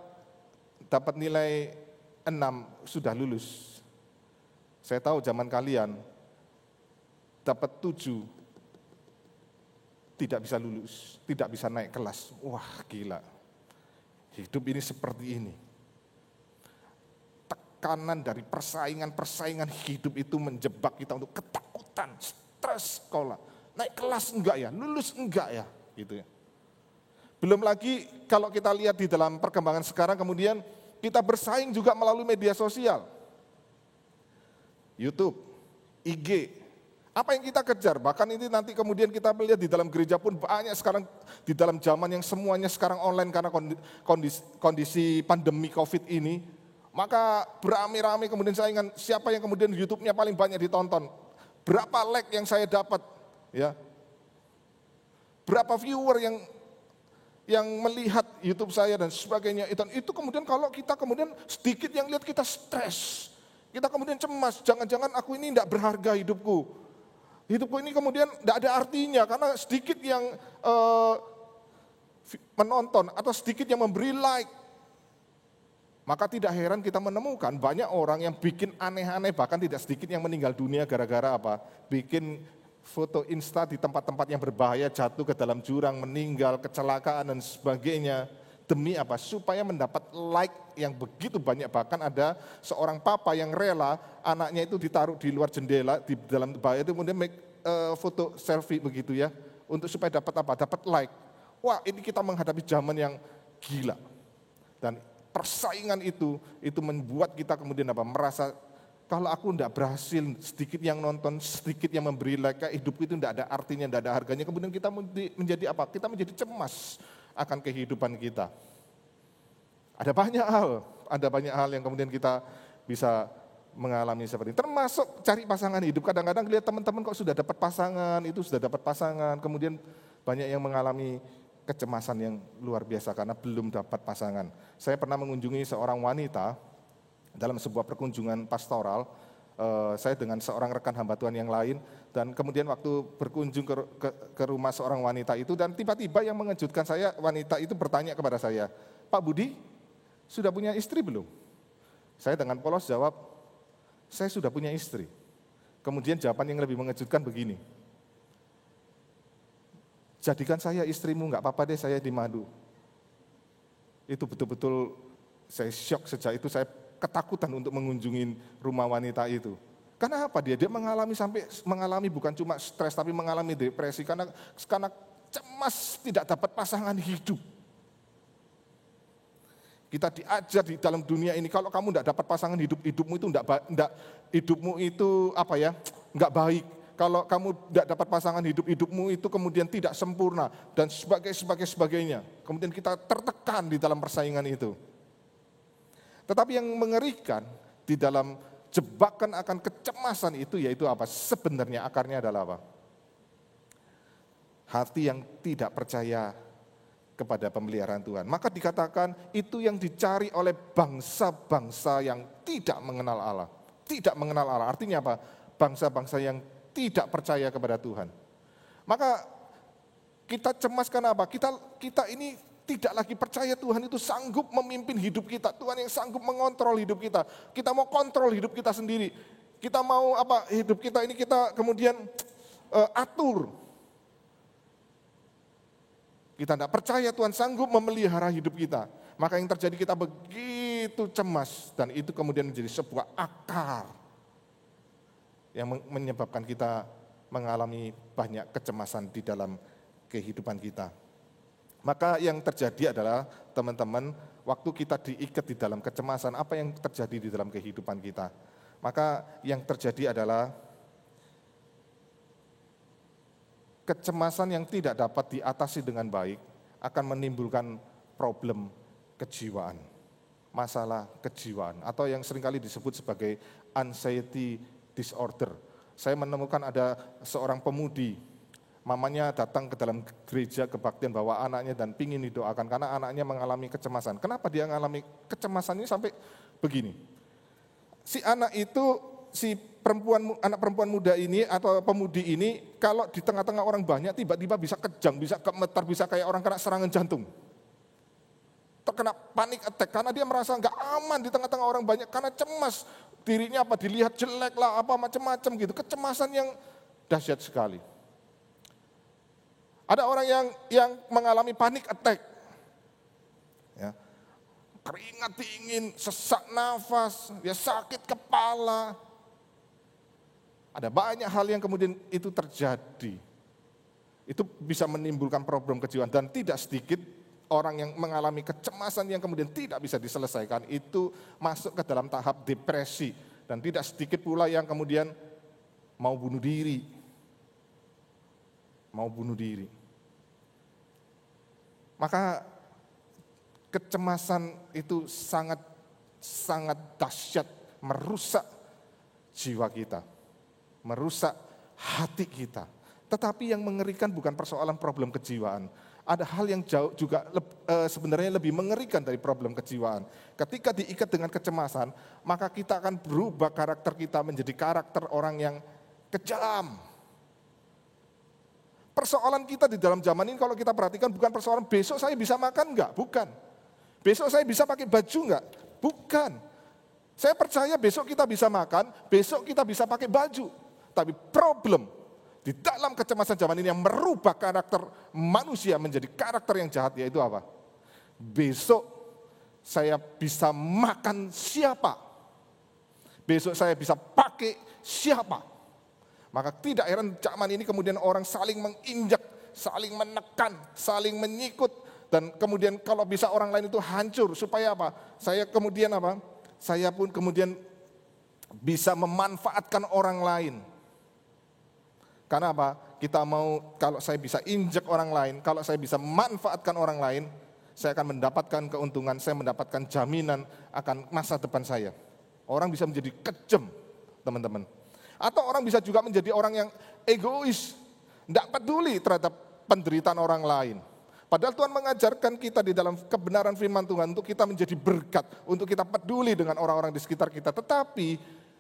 dapat nilai 6 sudah lulus. Saya tahu zaman kalian dapat 7 tidak bisa lulus, tidak bisa naik kelas. Wah, gila. Hidup ini seperti ini. Tekanan dari persaingan hidup itu menjebak kita untuk ketakutan, stres sekolah. Naik kelas enggak ya, lulus enggak ya, gitu ya. Belum lagi kalau kita lihat di dalam perkembangan sekarang, kemudian kita bersaing juga melalui media sosial. YouTube, IG, apa yang kita kejar? Bahkan ini nanti kemudian kita melihat di dalam gereja pun banyak sekarang di dalam zaman yang semuanya sekarang online karena kondisi pandemi COVID ini. Maka beramai-ramai kemudian saingan siapa yang kemudian YouTube-nya paling banyak ditonton. Berapa like yang saya dapat, ya. Berapa viewer yang melihat YouTube saya dan sebagainya. Dan itu kemudian kalau kita kemudian sedikit yang lihat kita stres. Kita kemudian cemas, jangan-jangan aku ini tidak berharga hidupku. Hidupku ini kemudian tidak ada artinya karena sedikit yang menonton atau sedikit yang memberi like. Maka tidak heran kita menemukan banyak orang yang bikin aneh-aneh, bahkan tidak sedikit yang meninggal dunia gara-gara apa? Bikin foto Insta di tempat-tempat yang berbahaya, jatuh ke dalam jurang, meninggal, kecelakaan dan sebagainya. Demi apa? Supaya mendapat like yang begitu banyak. Bahkan ada seorang papa yang rela anaknya itu ditaruh di luar jendela, di dalam bahaya itu kemudian make foto selfie begitu ya. Untuk supaya dapat apa? Dapat like. Wah, ini kita menghadapi zaman yang gila. Dan persaingan itu membuat kita kemudian apa? Merasa kalau aku tidak berhasil, sedikit yang nonton, sedikit yang memberi like, hidupku itu tidak ada artinya, tidak ada harganya. Kemudian kita menjadi apa? Kita menjadi cemas akan kehidupan kita. Ada banyak hal yang kemudian kita bisa mengalami seperti ini. Termasuk cari pasangan hidup. Kadang-kadang lihat teman-teman kok sudah dapat pasangan, kemudian banyak yang mengalami kecemasan yang luar biasa karena belum dapat pasangan. Saya pernah mengunjungi seorang wanita dalam sebuah perkunjungan pastoral, saya dengan seorang rekan hamba Tuhan yang lain, dan kemudian waktu berkunjung ke rumah seorang wanita itu, dan tiba-tiba yang mengejutkan saya, wanita itu bertanya kepada saya, Pak Budi, sudah punya istri belum? Saya dengan polos jawab, saya sudah punya istri. Kemudian jawaban yang lebih mengejutkan begini, jadikan saya istrimu, enggak apa-apa deh saya di madu. Itu betul-betul saya syok, sejak itu saya ketakutan untuk mengunjungi rumah wanita itu. Karena apa dia? Dia mengalami bukan cuma stres tapi mengalami depresi karena cemas tidak dapat pasangan hidup. Kita diajar di dalam dunia ini kalau kamu tidak dapat pasangan hidupmu itu enggak baik. Kalau kamu tidak dapat pasangan hidupmu itu kemudian tidak sempurna dan sebagainya. Kemudian kita tertekan di dalam persaingan itu. Tetapi yang mengerikan di dalam jebakan akan kecemasan itu yaitu apa? Sebenarnya akarnya adalah apa? Hati yang tidak percaya kepada pemeliharaan Tuhan. Maka dikatakan itu yang dicari oleh bangsa-bangsa yang tidak mengenal Allah. Tidak mengenal Allah, artinya apa? Bangsa-bangsa yang tidak percaya kepada Tuhan. Maka kita cemas karena apa? Kita ini tidak lagi percaya Tuhan itu sanggup memimpin hidup kita. Tuhan yang sanggup mengontrol hidup kita. Kita mau kontrol hidup kita sendiri. Kita mau hidup kita ini kita kemudian atur. Kita tidak percaya Tuhan sanggup memelihara hidup kita. Maka yang terjadi kita begitu cemas. Dan itu kemudian menjadi sebuah akar yang menyebabkan kita mengalami banyak kecemasan di dalam kehidupan kita. Maka yang terjadi adalah teman-teman, waktu kita diikat di dalam kecemasan, apa yang terjadi di dalam kehidupan kita? Maka yang terjadi adalah kecemasan yang tidak dapat diatasi dengan baik akan menimbulkan problem kejiwaan, masalah kejiwaan, atau yang seringkali disebut sebagai anxiety disorder. Saya menemukan ada seorang pemudi, mamanya datang ke dalam gereja kebaktian bawa anaknya dan pingin didoakan karena anaknya mengalami kecemasan. Kenapa dia mengalami kecemasan ini sampai begini? Si anak itu, anak perempuan muda ini atau pemudi ini, kalau di tengah-tengah orang banyak tiba-tiba bisa kejang, bisa gemetar, bisa kayak orang kena serangan jantung. Terkena panik attack karena dia merasa nggak aman di tengah-tengah orang banyak karena cemas. Dirinya dilihat jelek lah, macam-macam gitu. Kecemasan yang dahsyat sekali. Ada orang yang mengalami panik attack. Ya. Keringat dingin, sesak nafas, ya sakit kepala. Ada banyak hal yang kemudian itu terjadi. Itu bisa menimbulkan problem kejiwaan dan tidak sedikit orang yang mengalami kecemasan yang kemudian tidak bisa diselesaikan itu masuk ke dalam tahap depresi dan tidak sedikit pula yang kemudian mau bunuh diri. Maka kecemasan itu sangat dahsyat, merusak jiwa kita, merusak hati kita. Tetapi yang mengerikan bukan persoalan problem kejiwaan. Ada hal yang jauh juga sebenarnya lebih mengerikan dari problem kejiwaan. Ketika diikat dengan kecemasan, maka kita akan berubah karakter kita menjadi karakter orang yang kejam. Persoalan kita di dalam zaman ini kalau kita perhatikan bukan persoalan besok saya bisa makan enggak, bukan. Besok saya bisa pakai baju enggak, bukan. Saya percaya besok kita bisa makan, besok kita bisa pakai baju. Tapi problem di dalam kecemasan zaman ini yang merubah karakter manusia menjadi karakter yang jahat, yaitu apa? Besok saya bisa makan siapa? Besok saya bisa pakai siapa? Maka tidak heran zaman ini kemudian orang saling menginjak, saling menekan, saling menyikut. Dan kemudian kalau bisa orang lain itu hancur, supaya apa? Saya pun kemudian bisa memanfaatkan orang lain. Karena apa? Kita mau, kalau saya bisa injek orang lain, kalau saya bisa manfaatkan orang lain, saya akan mendapatkan keuntungan, saya mendapatkan jaminan akan masa depan saya. Orang bisa menjadi kejam, teman-teman. Atau orang bisa juga menjadi orang yang egois, tidak peduli terhadap penderitaan orang lain. Padahal Tuhan mengajarkan kita di dalam kebenaran firman Tuhan untuk kita menjadi berkat, untuk kita peduli dengan orang-orang di sekitar kita. Tetapi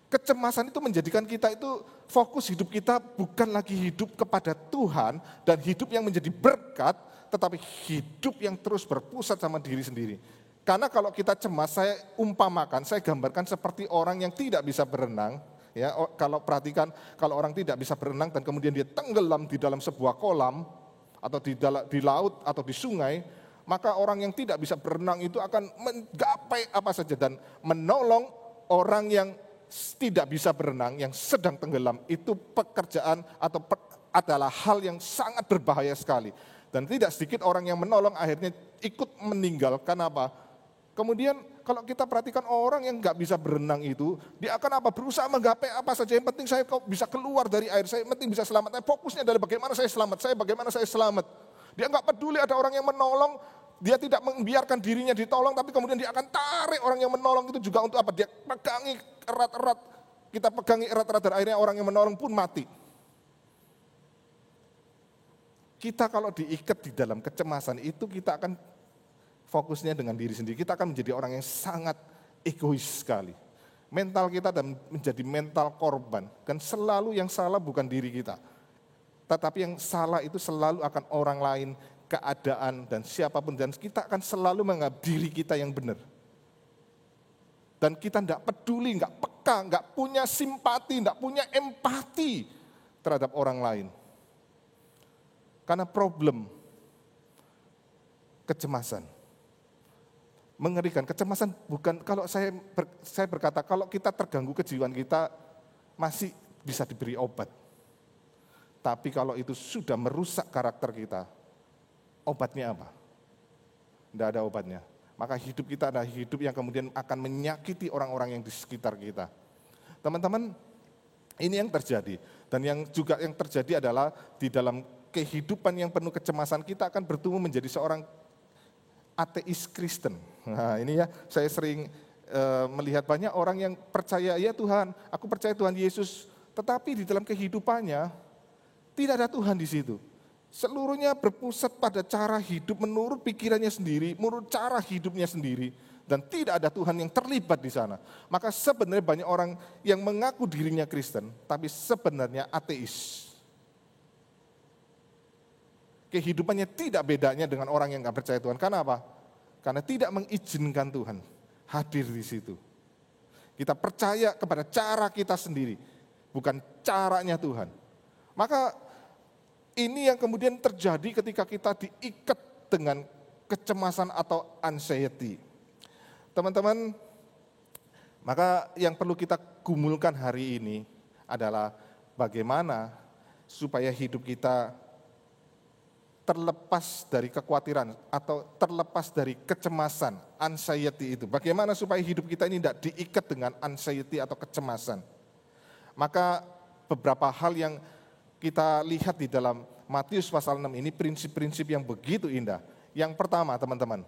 kecemasan itu menjadikan kita itu fokus hidup kita bukan lagi hidup kepada Tuhan dan hidup yang menjadi berkat, tetapi hidup yang terus berpusat sama diri sendiri. Karena kalau kita cemas, saya umpamakan, saya gambarkan seperti orang yang tidak bisa berenang. Ya, kalau perhatikan, kalau orang tidak bisa berenang dan kemudian dia tenggelam di dalam sebuah kolam atau di laut atau di sungai, maka orang yang tidak bisa berenang itu akan menggapai apa saja dan menolong orang yang tidak bisa berenang, yang sedang tenggelam, itu pekerjaan atau adalah hal yang sangat berbahaya sekali. Dan tidak sedikit orang yang menolong akhirnya ikut meninggal. Kenapa? Kemudian kalau kita perhatikan orang yang nggak bisa berenang itu, dia akan apa? Berusaha menggapai apa saja. Yang penting saya bisa keluar dari air, saya penting bisa selamat. Fokusnya adalah bagaimana saya selamat. Dia nggak peduli ada orang yang menolong, dia tidak membiarkan dirinya ditolong, tapi kemudian dia akan tarik orang yang menolong itu juga untuk apa? Dia pegangi erat-erat, kita pegangi erat-erat, dan akhirnya orang yang menolong pun mati. Kita kalau diikat di dalam kecemasan itu, kita akan fokusnya dengan diri sendiri. Kita akan menjadi orang yang sangat egois sekali. Mental kita dan menjadi mental korban. Dan selalu yang salah bukan diri kita. Tetapi yang salah itu selalu akan orang lain, keadaan, dan siapapun. Dan kita akan selalu menganggap diri kita yang benar. Dan kita tidak peduli, tidak peka, tidak punya simpati, tidak punya empati terhadap orang lain. Karena problem kecemasan. Mengerikan, kecemasan bukan, kalau saya berkata, kalau kita terganggu kejiwaan kita, masih bisa diberi obat. Tapi kalau itu sudah merusak karakter kita, obatnya apa? Tidak ada obatnya. Maka hidup kita adalah hidup yang kemudian akan menyakiti orang-orang yang di sekitar kita. Teman-teman, ini yang terjadi. Dan yang terjadi adalah di dalam kehidupan yang penuh kecemasan, kita akan bertumbuh menjadi seorang ateis Kristen. Nah ini ya, saya sering melihat banyak orang yang percaya, ya Tuhan, aku percaya Tuhan Yesus, tetapi di dalam kehidupannya tidak ada Tuhan di situ. Seluruhnya berpusat pada cara hidup menurut pikirannya sendiri, menurut cara hidupnya sendiri, dan tidak ada Tuhan yang terlibat di sana. Maka sebenarnya banyak orang yang mengaku dirinya Kristen, tapi sebenarnya ateis. Kehidupannya tidak bedanya dengan orang yang nggak percaya Tuhan. Karena apa? Karena tidak mengizinkan Tuhan hadir di situ. Kita percaya kepada cara kita sendiri, bukan caranya Tuhan. Maka ini yang kemudian terjadi ketika kita diikat dengan kecemasan atau anxiety. Teman-teman, maka yang perlu kita gumulkan hari ini adalah bagaimana supaya hidup kita terlepas dari kekhawatiran atau terlepas dari kecemasan, anxiety itu. Bagaimana supaya hidup kita ini tidak diikat dengan anxiety atau kecemasan. Maka beberapa hal yang kita lihat di dalam Matius pasal 6 ini, prinsip-prinsip yang begitu indah. Yang pertama teman-teman,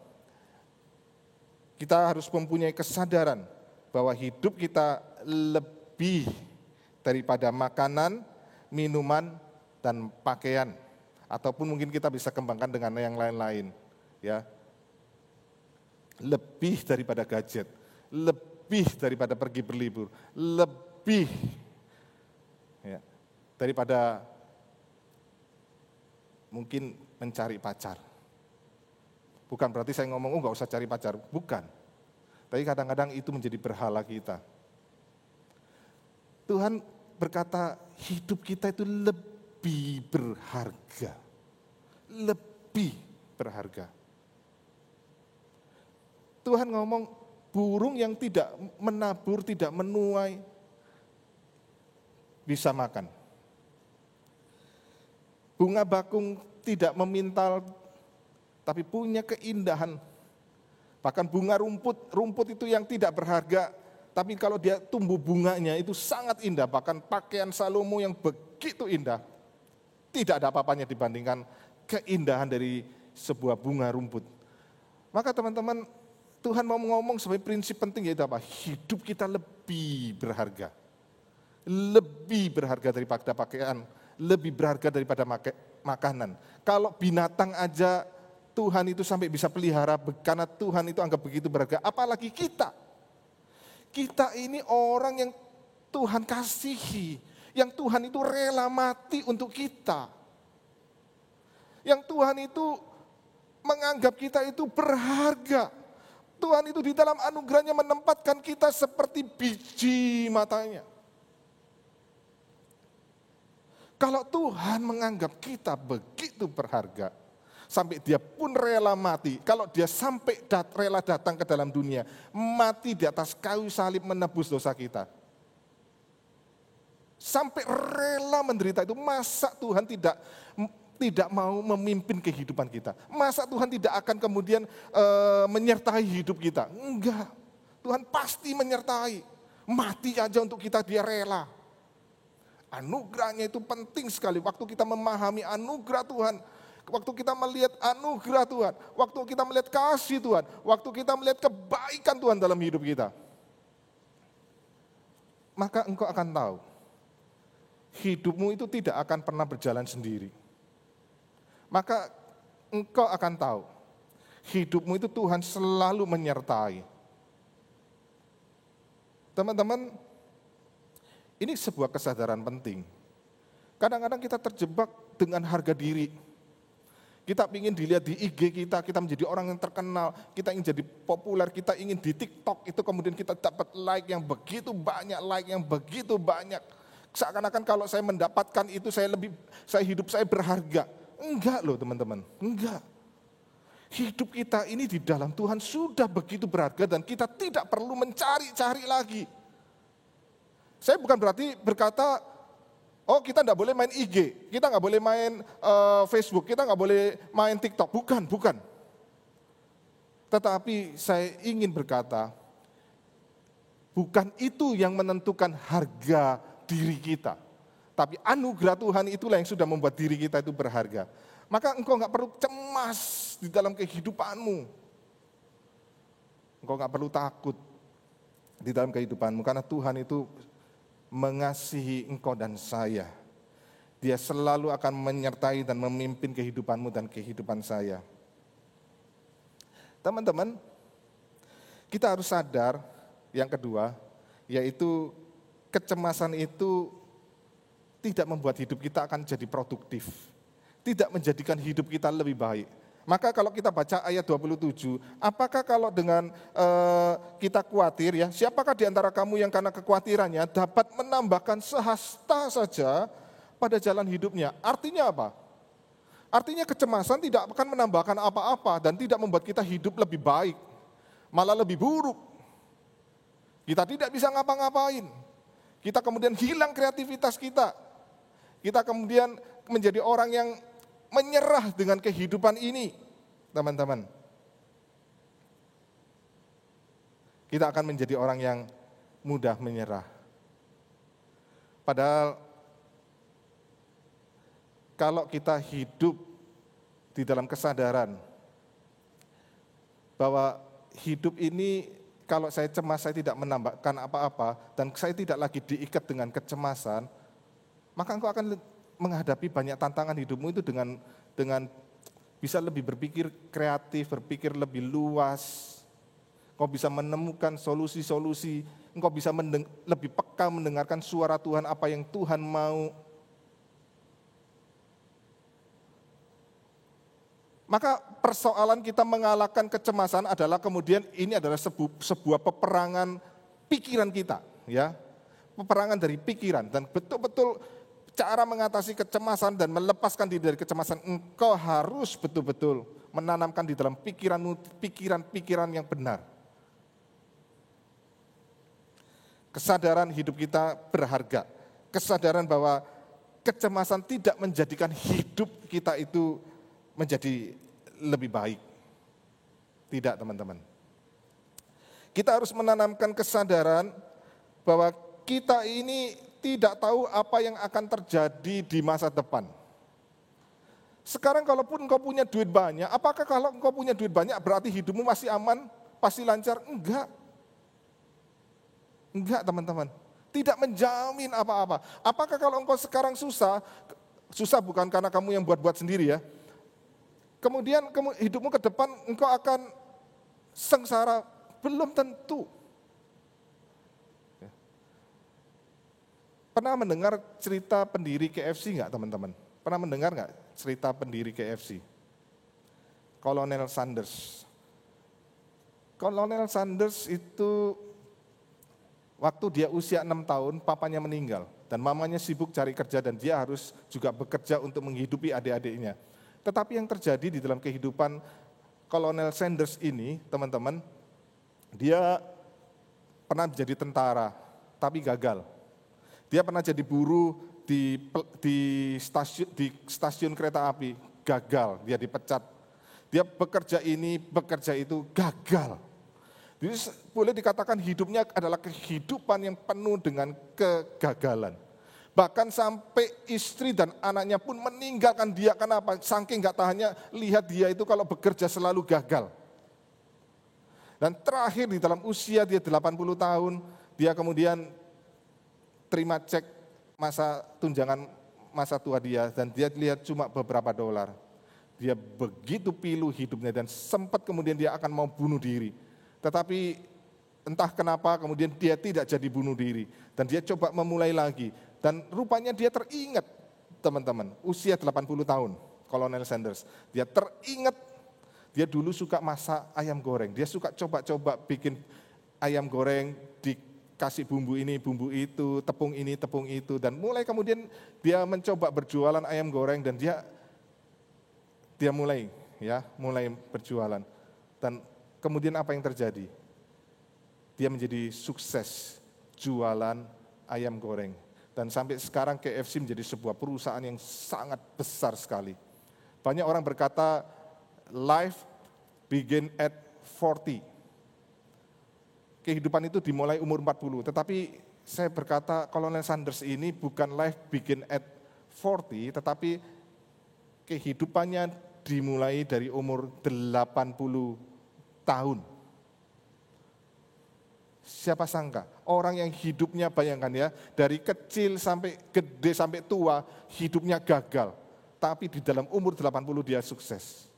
kita harus mempunyai kesadaran bahwa hidup kita lebih daripada makanan, minuman, dan pakaian. Ataupun mungkin kita bisa kembangkan dengan yang lain-lain, ya. Lebih daripada gadget, lebih daripada pergi berlibur, lebih ya, daripada mungkin mencari pacar. Bukan berarti saya ngomong, nggak usah cari pacar, bukan. Tapi kadang-kadang itu menjadi berhala kita. Tuhan berkata hidup kita itu lebih berharga. Lebih berharga. Tuhan ngomong burung yang tidak menabur, tidak menuai, bisa makan. Bunga bakung tidak memintal, tapi punya keindahan. Bahkan bunga rumput itu yang tidak berharga, tapi kalau dia tumbuh bunganya itu sangat indah. Bahkan pakaian Salomo yang begitu indah, tidak ada apa-apanya dibandingkan keindahan dari sebuah bunga rumput. Maka teman-teman, Tuhan mau ngomong sebagai prinsip penting yaitu apa? Hidup kita lebih berharga. Lebih berharga daripada pakaian, lebih berharga daripada makanan. Kalau binatang aja Tuhan itu sampai bisa pelihara karena Tuhan itu anggap begitu berharga, apalagi kita. Kita ini orang yang Tuhan kasihi, yang Tuhan itu rela mati untuk kita. Yang Tuhan itu menganggap kita itu berharga. Tuhan itu di dalam anugerahnya menempatkan kita seperti biji matanya. Kalau Tuhan menganggap kita begitu berharga, sampai dia pun rela mati, kalau dia sampai rela datang ke dalam dunia, mati di atas kayu salib menebus dosa kita. Sampai rela menderita itu, masa Tuhan tidak mau memimpin kehidupan kita? Masa Tuhan tidak akan kemudian menyertai hidup kita? Enggak. Tuhan pasti menyertai. Mati aja untuk kita dia rela. Anugerahnya itu penting sekali. Waktu kita memahami anugerah Tuhan, waktu kita melihat anugerah Tuhan, waktu kita melihat kasih Tuhan, waktu kita melihat kebaikan Tuhan dalam hidup kita, maka engkau akan tahu, hidupmu itu tidak akan pernah berjalan sendiri. Maka engkau akan tahu, hidupmu itu Tuhan selalu menyertai. Teman-teman, ini sebuah kesadaran penting. Kadang-kadang kita terjebak dengan harga diri. Kita ingin dilihat di IG kita menjadi orang yang terkenal, kita ingin jadi populer, kita ingin di TikTok itu kemudian kita dapat like yang begitu banyak, seakan-akan kalau saya mendapatkan itu hidup saya berharga. Enggak loh teman-teman, enggak. Hidup kita ini di dalam Tuhan sudah begitu berharga dan kita tidak perlu mencari-cari lagi. Saya bukan berarti berkata, oh kita tidak boleh main IG, kita nggak boleh main Facebook, kita nggak boleh main TikTok. Bukan. Tetapi saya ingin berkata, bukan itu yang menentukan harga diri kita. Tapi anugerah Tuhan itulah yang sudah membuat diri kita itu berharga. Maka engkau nggak perlu cemas di dalam kehidupanmu. Engkau nggak perlu takut di dalam kehidupanmu, karena Tuhan itu mengasihi engkau dan saya. Dia selalu akan menyertai dan memimpin kehidupanmu dan kehidupan saya. Teman-teman, kita harus sadar yang kedua, yaitu kecemasan itu tidak membuat hidup kita akan jadi produktif, tidak menjadikan hidup kita lebih baik. Maka kalau kita baca ayat 27, apakah kalau dengan kita khawatir ya, siapakah di antara kamu yang karena kekhawatirannya dapat menambahkan sehasta saja pada jalan hidupnya? Artinya apa? Artinya kecemasan tidak akan menambahkan apa-apa dan tidak membuat kita hidup lebih baik, malah lebih buruk. Kita tidak bisa ngapa-ngapain. Kita kemudian hilang kreativitas kita. Kita kemudian menjadi orang yang menyerah dengan kehidupan ini, teman-teman. Kita akan menjadi orang yang mudah menyerah. Padahal kalau kita hidup di dalam kesadaran bahwa hidup ini kalau saya cemas saya tidak menambahkan apa-apa dan saya tidak lagi diikat dengan kecemasan, maka engkau akan menghadapi banyak tantangan hidupmu itu dengan bisa lebih berpikir kreatif, berpikir lebih luas. Engkau bisa menemukan solusi-solusi, engkau bisa lebih peka mendengarkan suara Tuhan, apa yang Tuhan mau. Maka persoalan kita mengalahkan kecemasan adalah kemudian ini adalah sebuah peperangan pikiran kita, ya. Peperangan dari pikiran dan betul-betul cara mengatasi kecemasan dan melepaskan diri dari kecemasan, engkau harus betul-betul menanamkan di dalam pikiranmu pikiran-pikiran yang benar. Kesadaran hidup kita berharga. Kesadaran bahwa kecemasan tidak menjadikan hidup kita itu menjadi lebih baik. Tidak, teman-teman. Kita harus menanamkan kesadaran bahwa kita ini tidak tahu apa yang akan terjadi di masa depan. Sekarang kalaupun engkau punya duit banyak, apakah kalau engkau punya duit banyak berarti hidupmu masih aman, pasti lancar? Enggak. Enggak, teman-teman. Tidak menjamin apa-apa. Apakah kalau engkau sekarang susah bukan karena kamu yang buat-buat sendiri ya. Kemudian hidupmu ke depan engkau akan sengsara, belum tentu. Pernah mendengar cerita pendiri KFC enggak, teman-teman? Pernah mendengar enggak cerita pendiri KFC? Kolonel Sanders. Kolonel Sanders itu waktu dia usia 6 tahun, papanya meninggal. Dan mamanya sibuk cari kerja dan dia harus juga bekerja untuk menghidupi adik-adiknya. Tetapi yang terjadi di dalam kehidupan Kolonel Sanders ini, teman-teman, dia pernah menjadi tentara, tapi gagal. Dia pernah jadi buruh di stasiun kereta api, gagal, dia dipecat. Dia bekerja ini, bekerja itu, gagal. Jadi boleh dikatakan hidupnya adalah kehidupan yang penuh dengan kegagalan. Bahkan sampai istri dan anaknya pun meninggalkan dia, kenapa? Saking gak tahannya lihat dia itu kalau bekerja selalu gagal. Dan terakhir di dalam usia dia 80 tahun, dia kemudian terima cek masa tunjangan masa tua dia, dan dia lihat cuma beberapa dolar. Dia begitu pilu hidupnya dan sempat kemudian dia akan mau bunuh diri. Tetapi entah kenapa kemudian dia tidak jadi bunuh diri. Dan dia coba memulai lagi. Dan rupanya dia teringat, teman-teman, usia 80 tahun, Kolonel Sanders. Dia teringat, dia dulu suka masak ayam goreng. Dia suka coba-coba bikin ayam goreng, dikasih bumbu ini, bumbu itu, tepung ini, tepung itu. Dan mulai kemudian dia mencoba berjualan ayam goreng dan dia mulai berjualan. Dan kemudian apa yang terjadi? Dia menjadi sukses jualan ayam goreng. Dan sampai sekarang KFC menjadi sebuah perusahaan yang sangat besar sekali. Banyak orang berkata, life begin at 40. Kehidupan itu dimulai umur 40. Tetapi saya berkata, Kolonel Sanders ini bukan life begin at 40, tetapi kehidupannya dimulai dari umur 80 tahun. Siapa sangka, orang yang hidupnya, bayangkan ya, dari kecil sampai gede sampai tua, hidupnya gagal. Tapi di dalam umur 80 dia sukses.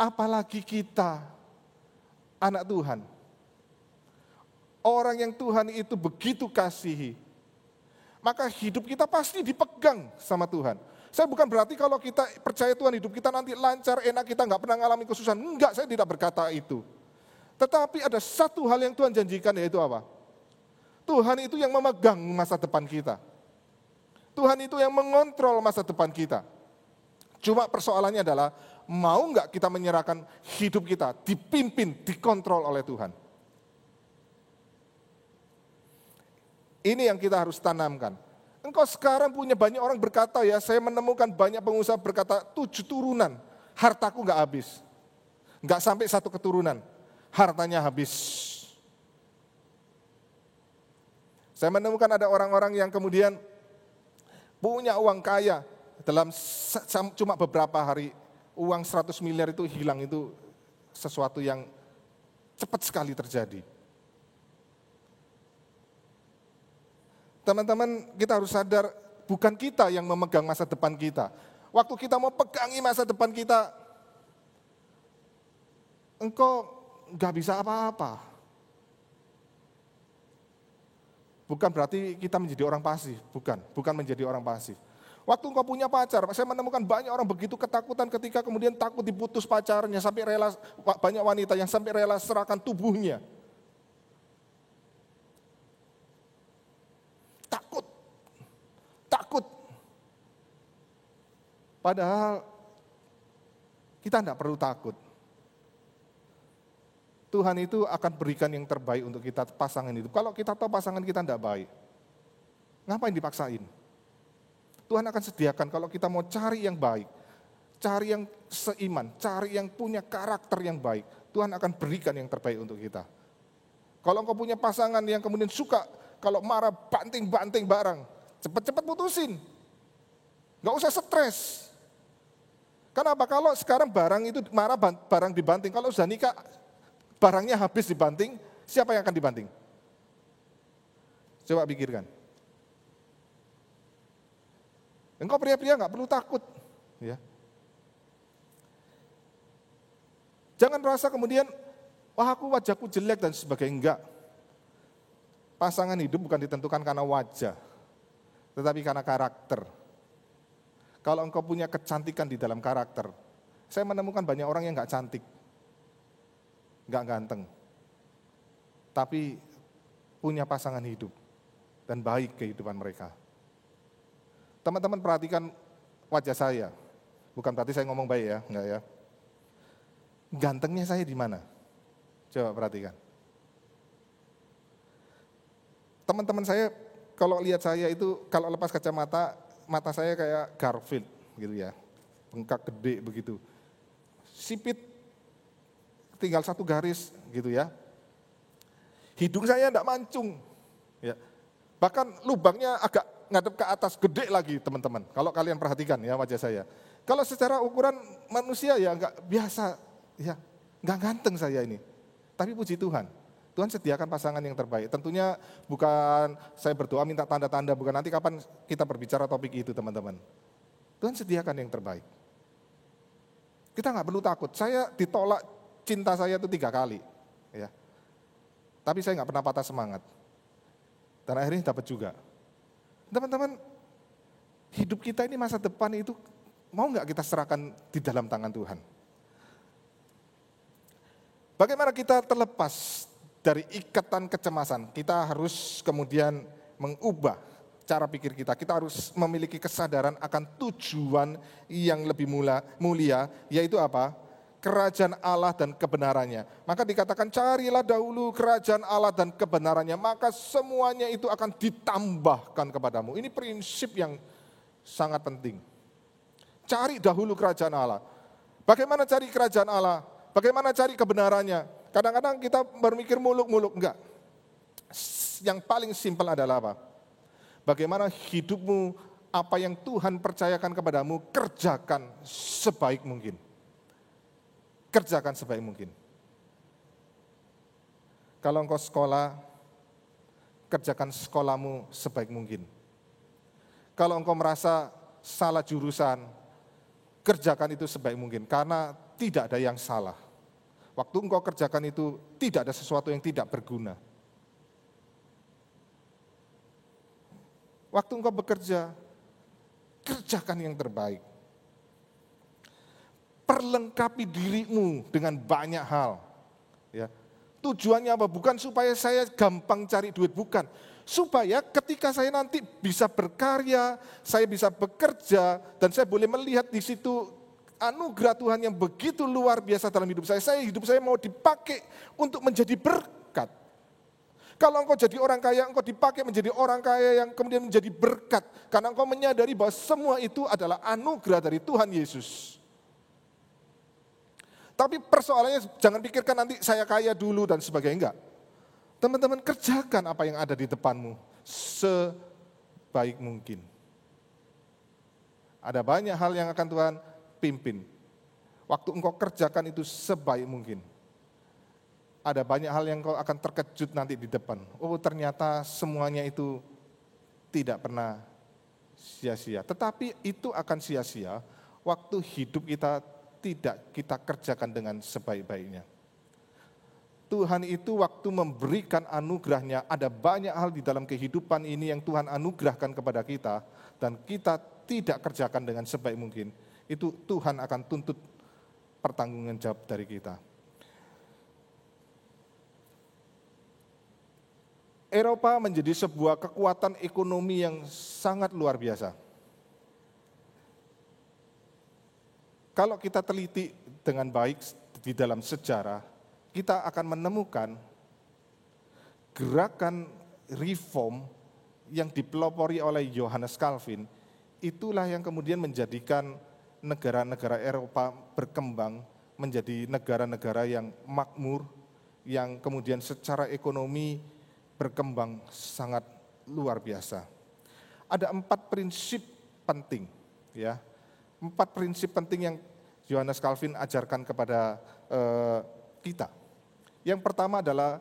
Apalagi kita, anak Tuhan. Orang yang Tuhan itu begitu kasihi. Maka hidup kita pasti dipegang sama Tuhan. Saya bukan berarti kalau kita percaya Tuhan, hidup kita nanti lancar, enak, kita nggak pernah ngalami kesusahan. Enggak, saya tidak berkata itu. Tetapi ada satu hal yang Tuhan janjikan, yaitu apa? Tuhan itu yang memegang masa depan kita. Tuhan itu yang mengontrol masa depan kita. Cuma persoalannya adalah, mau nggak kita menyerahkan hidup kita, dipimpin, dikontrol oleh Tuhan? Ini yang kita harus tanamkan. Engkau sekarang punya banyak orang berkata ya, saya menemukan banyak pengusaha berkata 7 turunan, hartaku nggak habis. Nggak sampai 1 keturunan, hartanya habis. Saya menemukan ada orang-orang yang kemudian punya uang kaya, dalam cuma beberapa hari, uang 100 miliar itu hilang, itu sesuatu yang cepat sekali terjadi. Teman-teman, kita harus sadar, bukan kita yang memegang masa depan kita. Waktu kita mau pegangi masa depan kita, engkau nggak bisa apa-apa. Bukan berarti kita menjadi orang pasif, bukan menjadi orang pasif. Waktu engkau punya pacar, saya menemukan banyak orang begitu ketakutan ketika kemudian takut diputus pacarnya, sampai rela, banyak wanita yang sampai rela serahkan tubuhnya. Takut. Padahal kita tidak perlu takut. Tuhan itu akan berikan yang terbaik untuk kita, pasangan itu. Kalau kita tahu pasangan kita tidak baik, ngapain dipaksain? Tuhan akan sediakan kalau kita mau cari yang baik, cari yang seiman, cari yang punya karakter yang baik. Tuhan akan berikan yang terbaik untuk kita. Kalau engkau punya pasangan yang kemudian suka, kalau marah banting-banting barang, cepat-cepat putusin. Nggak usah stres. Kenapa? Kalau sekarang barang itu marah, barang dibanting. Kalau sudah nikah, barangnya habis dibanting, siapa yang akan dibanting? Coba pikirkan. Engkau pria-pria nggak perlu takut. Ya. Jangan merasa kemudian, wah aku wajahku jelek dan sebagainya. Enggak. Pasangan hidup bukan ditentukan karena wajah, tetapi karena karakter. Kalau engkau punya kecantikan di dalam karakter, saya menemukan banyak orang yang nggak cantik, nggak ganteng, tapi punya pasangan hidup dan baik kehidupan mereka. Teman-teman perhatikan wajah saya, bukan berarti saya ngomong baik ya, enggak ya. Gantengnya saya di mana? Coba perhatikan. teman-teman saya kalau lihat saya itu, kalau lepas kacamata, mata saya kayak Garfield gitu ya. Bengkak gede begitu. Sipit, tinggal satu garis gitu ya. Hidung saya enggak mancung. Ya. Bahkan lubangnya agak ngadep ke atas, gede lagi teman-teman. Kalau kalian perhatikan ya wajah saya. Kalau secara ukuran manusia ya enggak biasa, ya enggak ganteng saya ini. Tapi puji Tuhan, Tuhan sediakan pasangan yang terbaik. Tentunya bukan saya berdoa minta tanda-tanda, bukan nanti kapan kita berbicara topik itu teman-teman. Tuhan sediakan yang terbaik. Kita nggak perlu takut, saya ditolak cinta saya itu 3 kali. Ya. Tapi saya nggak pernah patah semangat. Dan akhirnya dapat juga. Teman-teman, hidup kita ini masa depan itu mau nggak kita serahkan di dalam tangan Tuhan? Bagaimana kita terlepas dari ikatan kecemasan? Kita harus kemudian mengubah cara pikir kita. Kita harus memiliki kesadaran akan tujuan yang lebih mulia, yaitu apa? Kerajaan Allah dan kebenarannya. Maka dikatakan carilah dahulu kerajaan Allah dan kebenarannya, maka semuanya itu akan ditambahkan kepadamu. Ini prinsip yang sangat penting. Cari dahulu kerajaan Allah. Bagaimana cari kerajaan Allah? Bagaimana cari kebenarannya? Kadang-kadang kita berpikir muluk-muluk, enggak. Yang paling simpel adalah apa? Bagaimana hidupmu, apa yang Tuhan percayakan kepadamu, kerjakan sebaik mungkin. Kerjakan sebaik mungkin. Kalau engkau sekolah, kerjakan sekolahmu sebaik mungkin. Kalau engkau merasa salah jurusan, kerjakan itu sebaik mungkin, karena tidak ada yang salah. Waktu engkau kerjakan itu, tidak ada sesuatu yang tidak berguna. Waktu engkau bekerja, kerjakan yang terbaik. Perlengkapi dirimu dengan banyak hal. Ya. Tujuannya apa? Bukan supaya saya gampang cari duit, bukan. Supaya ketika saya nanti bisa berkarya, saya bisa bekerja, dan saya boleh melihat di situ anugerah Tuhan yang begitu luar biasa dalam hidup saya. Hidup saya mau dipakai untuk menjadi berkat. Kalau engkau jadi orang kaya, engkau dipakai menjadi orang kaya yang kemudian menjadi berkat. Karena engkau menyadari bahwa semua itu adalah anugerah dari Tuhan Yesus. Tapi persoalannya jangan pikirkan nanti saya kaya dulu dan sebagainya, enggak. Teman-teman, kerjakan apa yang ada di depanmu sebaik mungkin. Ada banyak hal yang akan Tuhan pimpin. Waktu engkau kerjakan itu sebaik mungkin. Ada banyak hal yang engkau akan terkejut nanti di depan. Oh, ternyata semuanya itu tidak pernah sia-sia. Tetapi itu akan sia-sia waktu hidup kita tidak kita kerjakan dengan sebaik-baiknya. Tuhan itu waktu memberikan anugerahnya, ada banyak hal di dalam kehidupan ini yang Tuhan anugerahkan kepada kita, dan kita tidak kerjakan dengan sebaik mungkin. Itu Tuhan akan tuntut pertanggungan jawab dari kita. Eropa menjadi sebuah kekuatan ekonomi yang sangat luar biasa. Kalau kita teliti dengan baik di dalam sejarah, kita akan menemukan gerakan reform yang dipelopori oleh Johannes Calvin, itulah yang kemudian menjadikan negara-negara Eropa berkembang menjadi negara-negara yang makmur, yang kemudian secara ekonomi berkembang sangat luar biasa. Ada 4 prinsip penting, ya, 4 prinsip penting yang Johannes Calvin ajarkan kepada kita. Yang pertama adalah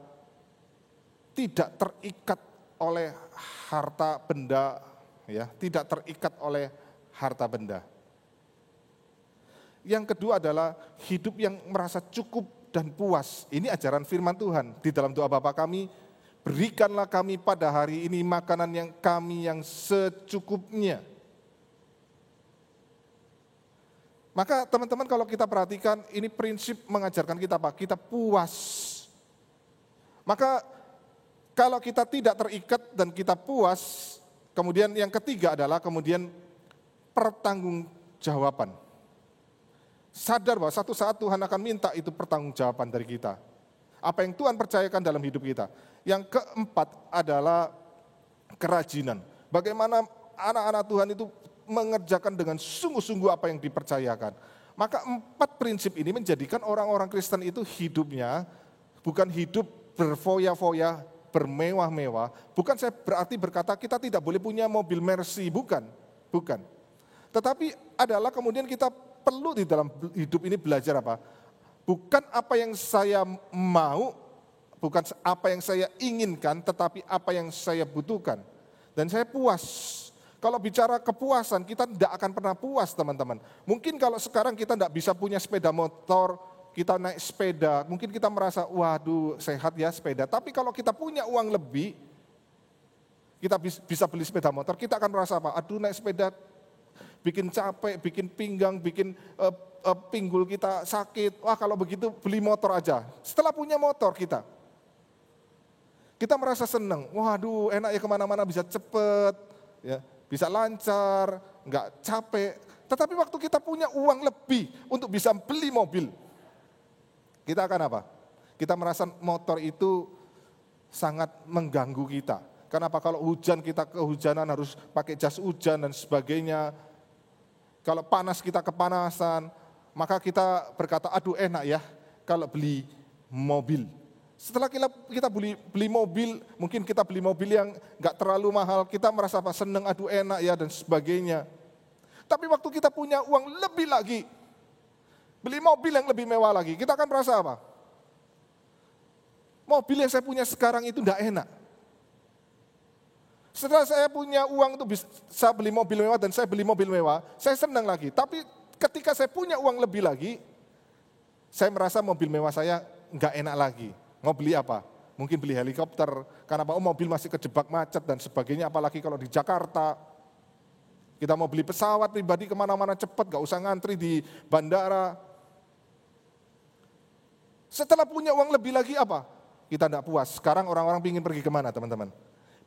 tidak terikat oleh harta benda, ya, tidak terikat oleh harta benda. Yang kedua adalah hidup yang merasa cukup dan puas. Ini ajaran firman Tuhan di dalam doa Bapa kami, berikanlah kami pada hari ini makanan yang kami yang secukupnya. Maka teman-teman kalau kita perhatikan, ini prinsip mengajarkan kita apa? Kita puas. Maka kalau kita tidak terikat dan kita puas, kemudian yang ketiga adalah kemudian pertanggungjawaban. Sadar bahwa satu saat Tuhan akan minta itu pertanggungjawaban dari kita. Apa yang Tuhan percayakan dalam hidup kita. Yang keempat adalah kerajinan. Bagaimana anak-anak Tuhan itu mengerjakan dengan sungguh-sungguh apa yang dipercayakan. Maka 4 prinsip ini menjadikan orang-orang Kristen itu hidupnya bukan hidup berfoya-foya, bermewah-mewah. Bukan saya berarti berkata kita tidak boleh punya mobil Mercy, bukan. Tetapi adalah kemudian kita perlu di dalam hidup ini belajar apa? Bukan apa yang saya mau, bukan apa yang saya inginkan, tetapi apa yang saya butuhkan. Dan saya puas. Kalau bicara kepuasan, kita tidak akan pernah puas, teman-teman. Mungkin kalau sekarang kita tidak bisa punya sepeda motor, kita naik sepeda, mungkin kita merasa, waduh sehat ya sepeda. Tapi kalau kita punya uang lebih, kita bisa beli sepeda motor, kita akan merasa apa? Aduh naik sepeda, bikin capek, bikin pinggang, bikin pinggul kita sakit. Wah kalau begitu beli motor aja. Setelah punya motor kita merasa senang. Waduh enak ya kemana-mana bisa cepet, ya, bisa lancar, nggak capek. Tetapi waktu kita punya uang lebih untuk bisa beli mobil, kita akan apa? Kita merasa motor itu sangat mengganggu kita. Kenapa? Kalau hujan kita kehujanan harus pakai jas hujan dan sebagainya. Kalau panas kita kepanasan, maka kita berkata, aduh enak ya kalau beli mobil. Setelah kita beli mobil, mungkin kita beli mobil yang nggak terlalu mahal, kita merasa apa? Seneng, aduh enak ya dan sebagainya. Tapi waktu kita punya uang lebih lagi, beli mobil yang lebih mewah lagi, kita akan merasa apa? Mobil yang saya punya sekarang itu nggak enak. Setelah saya punya uang untuk bisa beli mobil mewah dan saya beli mobil mewah, saya senang lagi. Tapi ketika saya punya uang lebih lagi, saya merasa mobil mewah saya nggak enak lagi. Mau beli apa? Mungkin beli helikopter, karena mobil masih kejebak macet dan sebagainya, apalagi kalau di Jakarta. Kita mau beli pesawat pribadi kemana-mana cepat, gak usah ngantri di bandara. Setelah punya uang lebih lagi apa? Kita tidak puas. Sekarang orang-orang ingin pergi kemana teman-teman?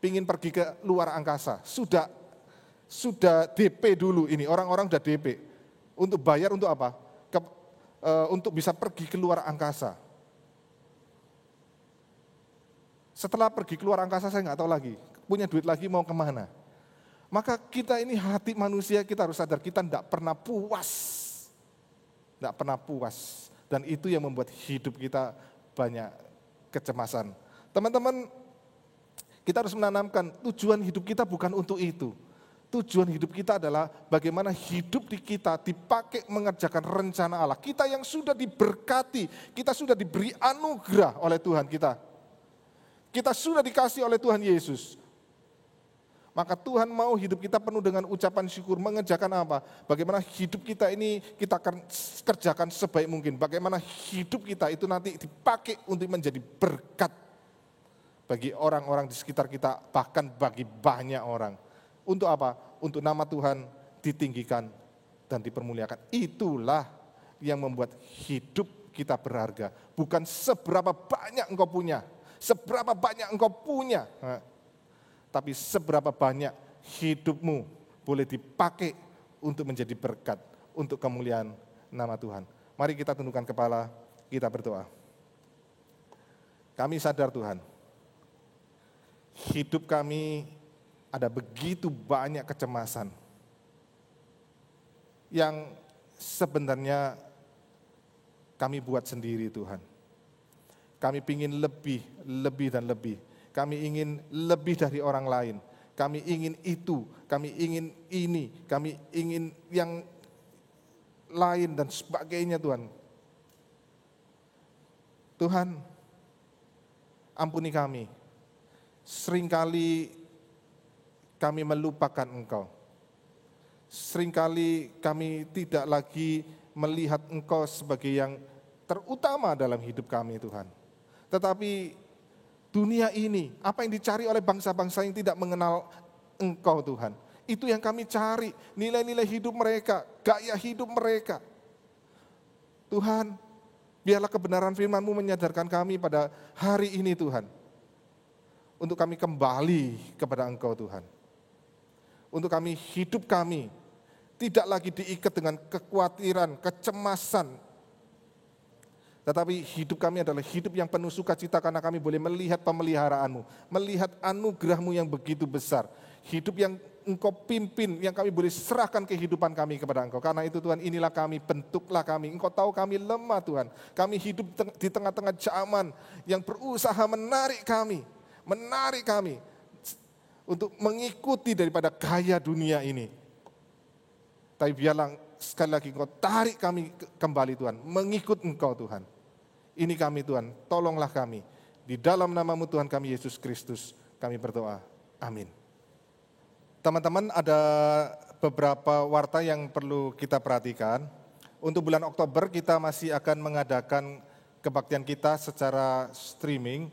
Ingin pergi ke luar angkasa. Sudah DP dulu ini, orang-orang sudah DP. Untuk bayar untuk apa? Untuk bisa pergi ke luar angkasa. Setelah pergi keluar angkasa saya nggak tahu lagi, punya duit lagi mau kemana. Maka kita ini hati manusia, kita harus sadar kita tidak pernah puas. Tidak pernah puas. Dan itu yang membuat hidup kita banyak kecemasan. Teman-teman, kita harus menanamkan tujuan hidup kita bukan untuk itu. Tujuan hidup kita adalah bagaimana hidup di kita dipakai mengerjakan rencana Allah. Kita yang sudah diberkati, kita sudah diberi anugerah oleh Tuhan kita. Kita sudah dikasih oleh Tuhan Yesus. Maka Tuhan mau hidup kita penuh dengan ucapan syukur, mengerjakan apa? Bagaimana hidup kita ini kita akan kerjakan sebaik mungkin. Bagaimana hidup kita itu nanti dipakai untuk menjadi berkat bagi orang-orang di sekitar kita, bahkan bagi banyak orang. Untuk apa? Untuk nama Tuhan ditinggikan dan dipermuliakan. Itulah yang membuat hidup kita berharga. Bukan seberapa banyak engkau punya. Seberapa banyak engkau punya, tapi seberapa banyak hidupmu boleh dipakai untuk menjadi berkat, untuk kemuliaan nama Tuhan. Mari kita tundukkan kepala, kita berdoa. Kami sadar Tuhan, hidup kami ada begitu banyak kecemasan yang sebenarnya kami buat sendiri Tuhan. Kami ingin lebih dan lebih. Kami ingin lebih dari orang lain. Kami ingin itu, kami ingin ini, kami ingin yang lain dan sebagainya Tuhan. Tuhan, ampuni kami. Seringkali kami melupakan Engkau. Seringkali kami tidak lagi melihat Engkau sebagai yang terutama dalam hidup kami Tuhan. Tetapi dunia ini, apa yang dicari oleh bangsa-bangsa yang tidak mengenal Engkau Tuhan. Itu yang kami cari, nilai-nilai hidup mereka, gaya hidup mereka. Tuhan, biarlah kebenaran firman-Mu menyadarkan kami pada hari ini Tuhan. Untuk kami kembali kepada Engkau Tuhan. Untuk kami hidup kami tidak lagi diikat dengan kekhawatiran, kecemasan. Tetapi hidup kami adalah hidup yang penuh sukacita karena kami boleh melihat pemeliharaan-Mu, melihat anugerah-Mu yang begitu besar. Hidup yang Engkau pimpin, yang kami boleh serahkan kehidupan kami kepada Engkau. Karena itu Tuhan, inilah kami, bentuklah kami. Engkau tahu kami lemah Tuhan. Kami hidup di tengah-tengah zaman yang berusaha menarik kami untuk mengikuti daripada gaya dunia ini. Tapi biarlah sekali lagi Engkau tarik kami kembali Tuhan, mengikut Engkau Tuhan. Ini kami Tuhan, tolonglah kami. Di dalam nama-Mu Tuhan kami Yesus Kristus, kami berdoa. Amin. Teman-teman, ada beberapa warta yang perlu kita perhatikan. Untuk bulan Oktober kita masih akan mengadakan kebaktian kita secara streaming.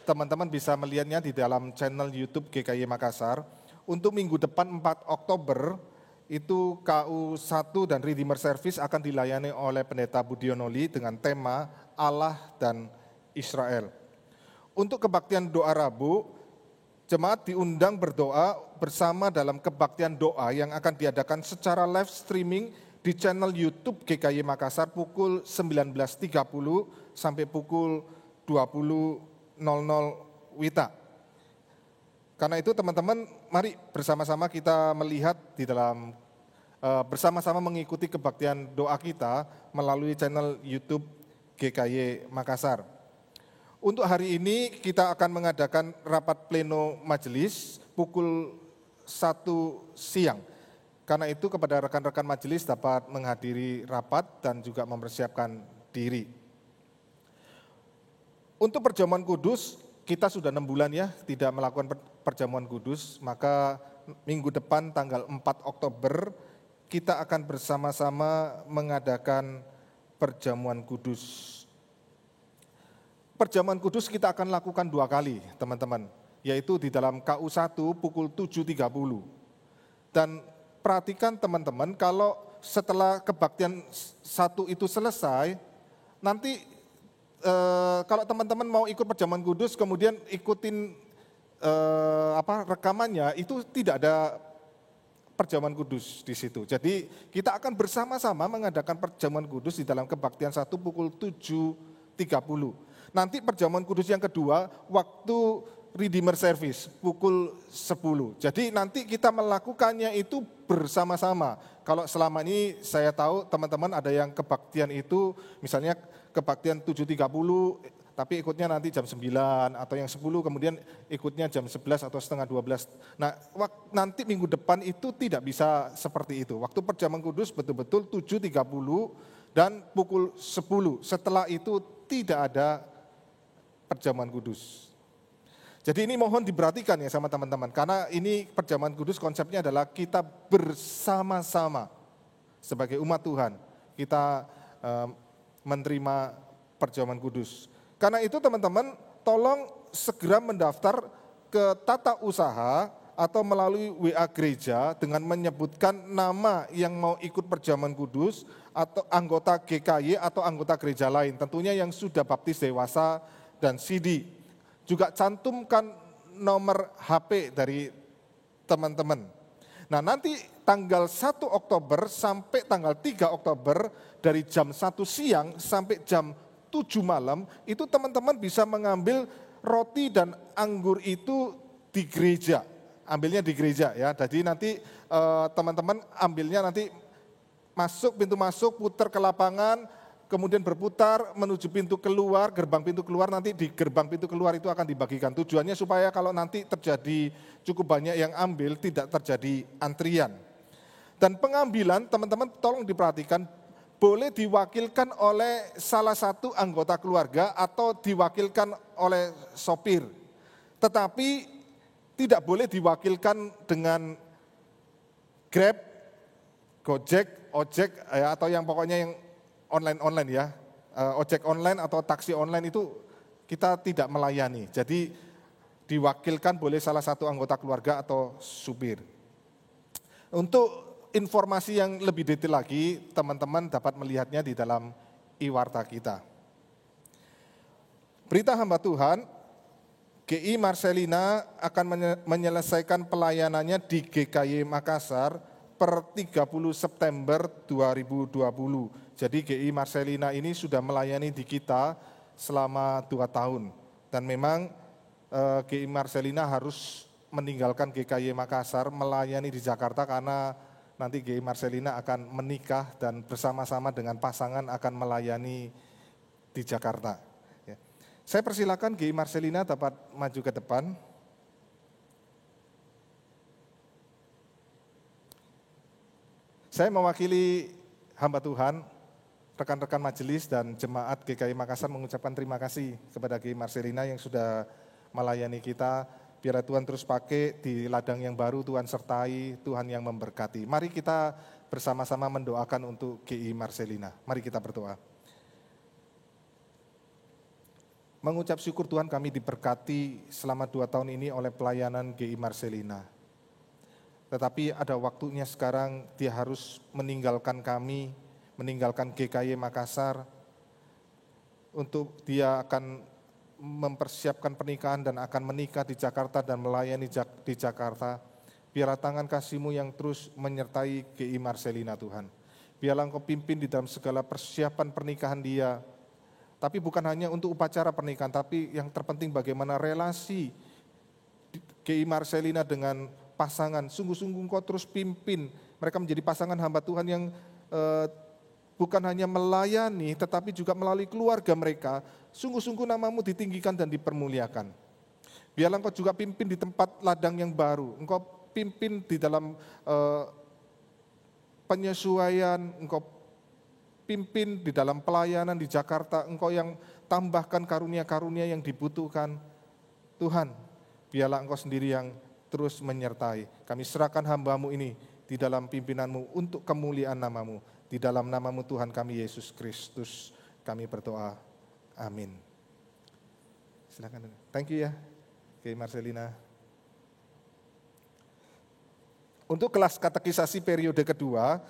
Teman-teman bisa melihatnya di dalam channel YouTube GKY Makassar. Untuk minggu depan 4 Oktober, itu KU1 dan Redeemer Service akan dilayani oleh Pendeta Budionoli dengan tema Allah dan Israel. Untuk kebaktian doa Rabu, jemaat diundang berdoa bersama dalam kebaktian doa yang akan diadakan secara live streaming di channel YouTube GKY Makassar pukul 19.30 sampai pukul 20.00 WITA. Karena itu teman-teman, mari bersama-sama kita melihat di dalam bersama-sama mengikuti kebaktian doa kita melalui channel YouTube GKY Makassar. Untuk hari ini kita akan mengadakan rapat pleno majelis pukul 1 siang. Karena itu kepada rekan-rekan majelis dapat menghadiri rapat dan juga mempersiapkan diri. Untuk perjamuan kudus, kita sudah 6 bulan ya tidak melakukan perjamuan kudus, maka minggu depan tanggal 4 Oktober kita akan bersama-sama mengadakan perjamuan kudus. Perjamuan kudus kita akan lakukan 2 kali teman-teman, yaitu di dalam KU1 pukul 7.30. Dan perhatikan teman-teman, kalau setelah kebaktian 1 itu selesai, nanti kalau teman-teman mau ikut perjamuan kudus kemudian ikutin rekamannya, itu tidak ada perjamuan kudus di situ. Jadi kita akan bersama-sama mengadakan perjamuan kudus di dalam kebaktian 1 pukul 7.30. Nanti perjamuan kudus yang kedua waktu Redeemer Service pukul 10. Jadi nanti kita melakukannya itu bersama-sama. Kalau selama ini saya tahu teman-teman ada yang kebaktian itu misalnya kebaktian 7.30 tapi ikutnya nanti jam 9 atau yang 10 kemudian ikutnya jam 11 atau setengah 12. Nah nanti minggu depan itu tidak bisa seperti itu. Waktu perjamuan kudus betul-betul 7.30 dan pukul 10. Setelah itu tidak ada perjamuan kudus. Jadi ini mohon diperhatikan ya sama teman-teman, karena ini perjamuan kudus konsepnya adalah kita bersama-sama sebagai umat Tuhan, kita menerima perjamuan kudus. Karena itu teman-teman tolong segera mendaftar ke tata usaha atau melalui WA gereja dengan menyebutkan nama yang mau ikut perjamuan kudus atau anggota GKY atau anggota gereja lain, tentunya yang sudah baptis dewasa dan CD. Juga cantumkan nomor HP dari teman-teman. Nah nanti tanggal 1 Oktober sampai tanggal 3 Oktober dari jam 1 siang sampai jam 7 malam itu teman-teman bisa mengambil roti dan anggur itu di gereja. Ambilnya di gereja ya, jadi nanti teman-teman ambilnya nanti masuk pintu masuk, putar ke lapangan, kemudian berputar menuju pintu keluar, gerbang pintu keluar, nanti di gerbang pintu keluar itu akan dibagikan. Tujuannya supaya kalau nanti terjadi cukup banyak yang ambil, tidak terjadi antrian. Dan pengambilan, teman-teman tolong diperhatikan, boleh diwakilkan oleh salah satu anggota keluarga atau diwakilkan oleh sopir. Tetapi tidak boleh diwakilkan dengan Grab, Gojek, Ojek, atau yang pokoknya yang online ya, ojek online atau taksi online itu kita tidak melayani. Jadi diwakilkan boleh salah satu anggota keluarga atau supir. Untuk informasi yang lebih detail lagi, teman-teman dapat melihatnya di dalam e-warta kita. Berita hamba Tuhan, GI Marcelina akan menyelesaikan pelayanannya di GKY Makassar per 30 September 2020. Jadi GI Marcelina ini sudah melayani di kita selama 2 tahun. Dan memang GI Marcelina harus meninggalkan GKY Makassar melayani di Jakarta karena nanti GI Marcelina akan menikah dan bersama-sama dengan pasangan akan melayani di Jakarta. Ya. Saya persilakan GI Marcelina dapat maju ke depan. Saya mewakili hamba Tuhan, rekan-rekan majelis dan jemaat GKY Makassar mengucapkan terima kasih kepada GI Marcelina yang sudah melayani kita. Biar Tuhan terus pakai di ladang yang baru, Tuhan sertai, Tuhan yang memberkati. Mari kita bersama-sama mendoakan untuk GI Marcelina. Mari kita berdoa. Mengucap syukur Tuhan, kami diberkati selama 2 tahun ini oleh pelayanan GI Marcelina. Tetapi ada waktunya sekarang dia harus meninggalkan kami, meninggalkan GKY Makassar, untuk dia akan mempersiapkan pernikahan dan akan menikah di Jakarta dan melayani di Jakarta. Biarlah tangan kasih-Mu yang terus menyertai GI Marcelina Tuhan. Biarlah Engkau pimpin di dalam segala persiapan pernikahan dia. Tapi bukan hanya untuk upacara pernikahan, tapi yang terpenting bagaimana relasi GI Marcelina dengan pasangan. Sungguh-sungguh Engkau terus pimpin mereka menjadi pasangan hamba Tuhan yang bukan hanya melayani, tetapi juga melalui keluarga mereka, sungguh-sungguh nama-Mu ditinggikan dan dipermuliakan. Biarlah Engkau juga pimpin di tempat ladang yang baru, Engkau pimpin di dalam penyesuaian, Engkau pimpin di dalam pelayanan di Jakarta, Engkau yang tambahkan karunia-karunia yang dibutuhkan. Tuhan, biarlah Engkau sendiri yang terus menyertai. Kami serahkan hamba-Mu ini di dalam pimpinan-Mu untuk kemuliaan nama-Mu. Di dalam nama-Mu Tuhan kami Yesus Kristus, kami berdoa. Amin. Silakan. Thank you ya, GI Marcelina. Untuk kelas katekisasi periode kedua,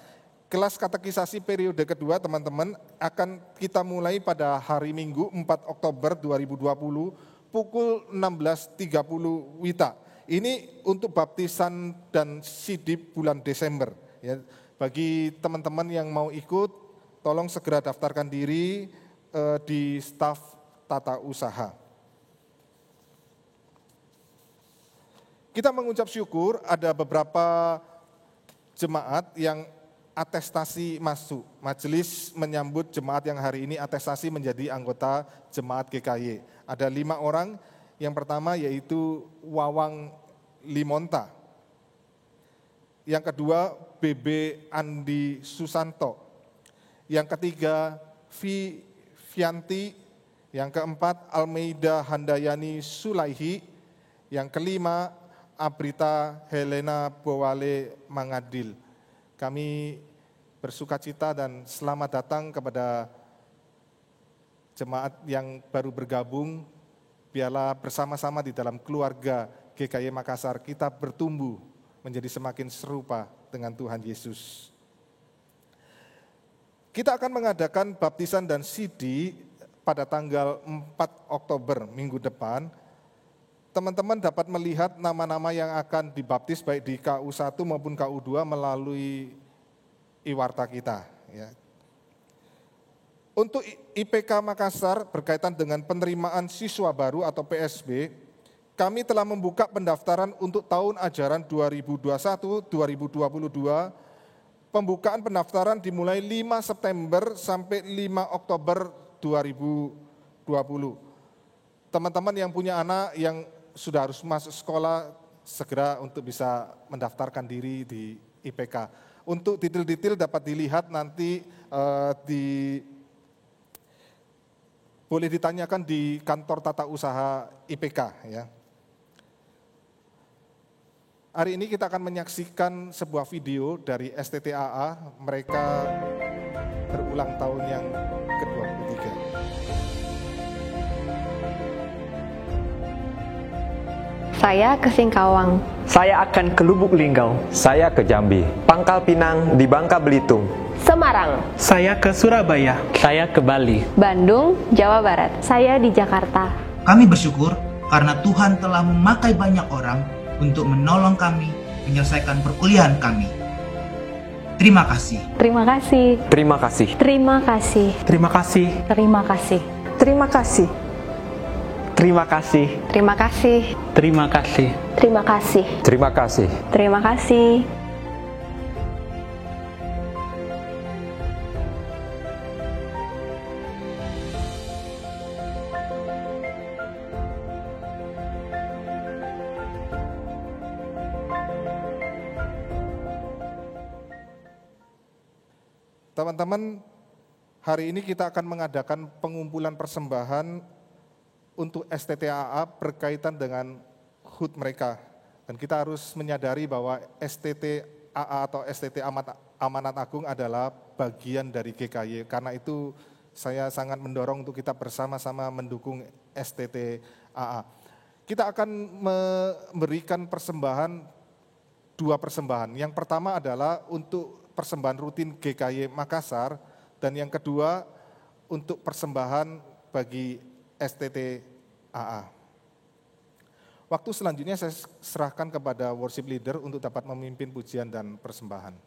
teman-teman akan kita mulai pada hari Minggu 4 Oktober 2020 pukul 16.30 WITA. Ini untuk baptisan dan sidip bulan Desember. Ya. Bagi teman-teman yang mau ikut, tolong segera daftarkan diri di staf tata usaha. Kita mengucap syukur ada beberapa jemaat yang atestasi masuk. Majelis menyambut jemaat yang hari ini atestasi menjadi anggota jemaat GKY. Ada 5 orang. Yang pertama yaitu Wawang Limonta. Yang kedua BB Andi Susanto. Yang ketiga Vianti. Yang keempat Almeida Handayani Sulaihi. Yang kelima Abrita Helena Bowale Mangadil. Kami bersukacita dan selamat datang kepada jemaat yang baru bergabung. Biarlah bersama-sama di dalam keluarga GKY Makassar kita bertumbuh menjadi semakin serupa dengan Tuhan Yesus. Kita akan mengadakan baptisan dan sidi pada tanggal 4 Oktober minggu depan. Teman-teman dapat melihat nama-nama yang akan dibaptis baik di KU1 maupun KU2 melalui iwarta kita. Ya. Untuk IPK Makassar berkaitan dengan penerimaan siswa baru atau PSB, kami telah membuka pendaftaran untuk tahun ajaran 2021-2022. Pembukaan pendaftaran dimulai 5 September sampai 5 Oktober 2020. Teman-teman yang punya anak yang sudah harus masuk sekolah, segera untuk bisa mendaftarkan diri di IPK. Untuk detail-detail dapat dilihat nanti boleh ditanyakan di kantor tata usaha IPK ya. Hari ini kita akan menyaksikan sebuah video dari STTAA, mereka berulang tahun yang ke-23. Saya ke Singkawang. Saya akan ke Lubuk Linggau. Saya ke Jambi. Pangkal Pinang di Bangka Belitung. Semarang. Saya ke Surabaya. Saya ke Bali. Bandung, Jawa Barat. Saya di Jakarta. Kami bersyukur karena Tuhan telah memakai banyak orang untuk menolong kami menyelesaikan perkuliahan kami. Terima kasih. Terima kasih. Terima kasih. Terima kasih. Terima kasih. Terima kasih. Terima kasih. Terima kasih. Terima kasih. Terima kasih. Terima kasih. Terima kasih. Terima kasih. Teman-teman, hari ini kita akan mengadakan pengumpulan persembahan untuk STTAA berkaitan dengan HUT mereka. Dan kita harus menyadari bahwa STTAA atau STT Amanat Agung adalah bagian dari GKY. Karena itu saya sangat mendorong untuk kita bersama-sama mendukung STTAA. Kita akan memberikan persembahan, 2 persembahan. Yang pertama adalah untuk persembahan rutin GKY Makassar, dan yang kedua untuk persembahan bagi STTAA. Waktu selanjutnya saya serahkan kepada worship leader untuk dapat memimpin pujian dan persembahan.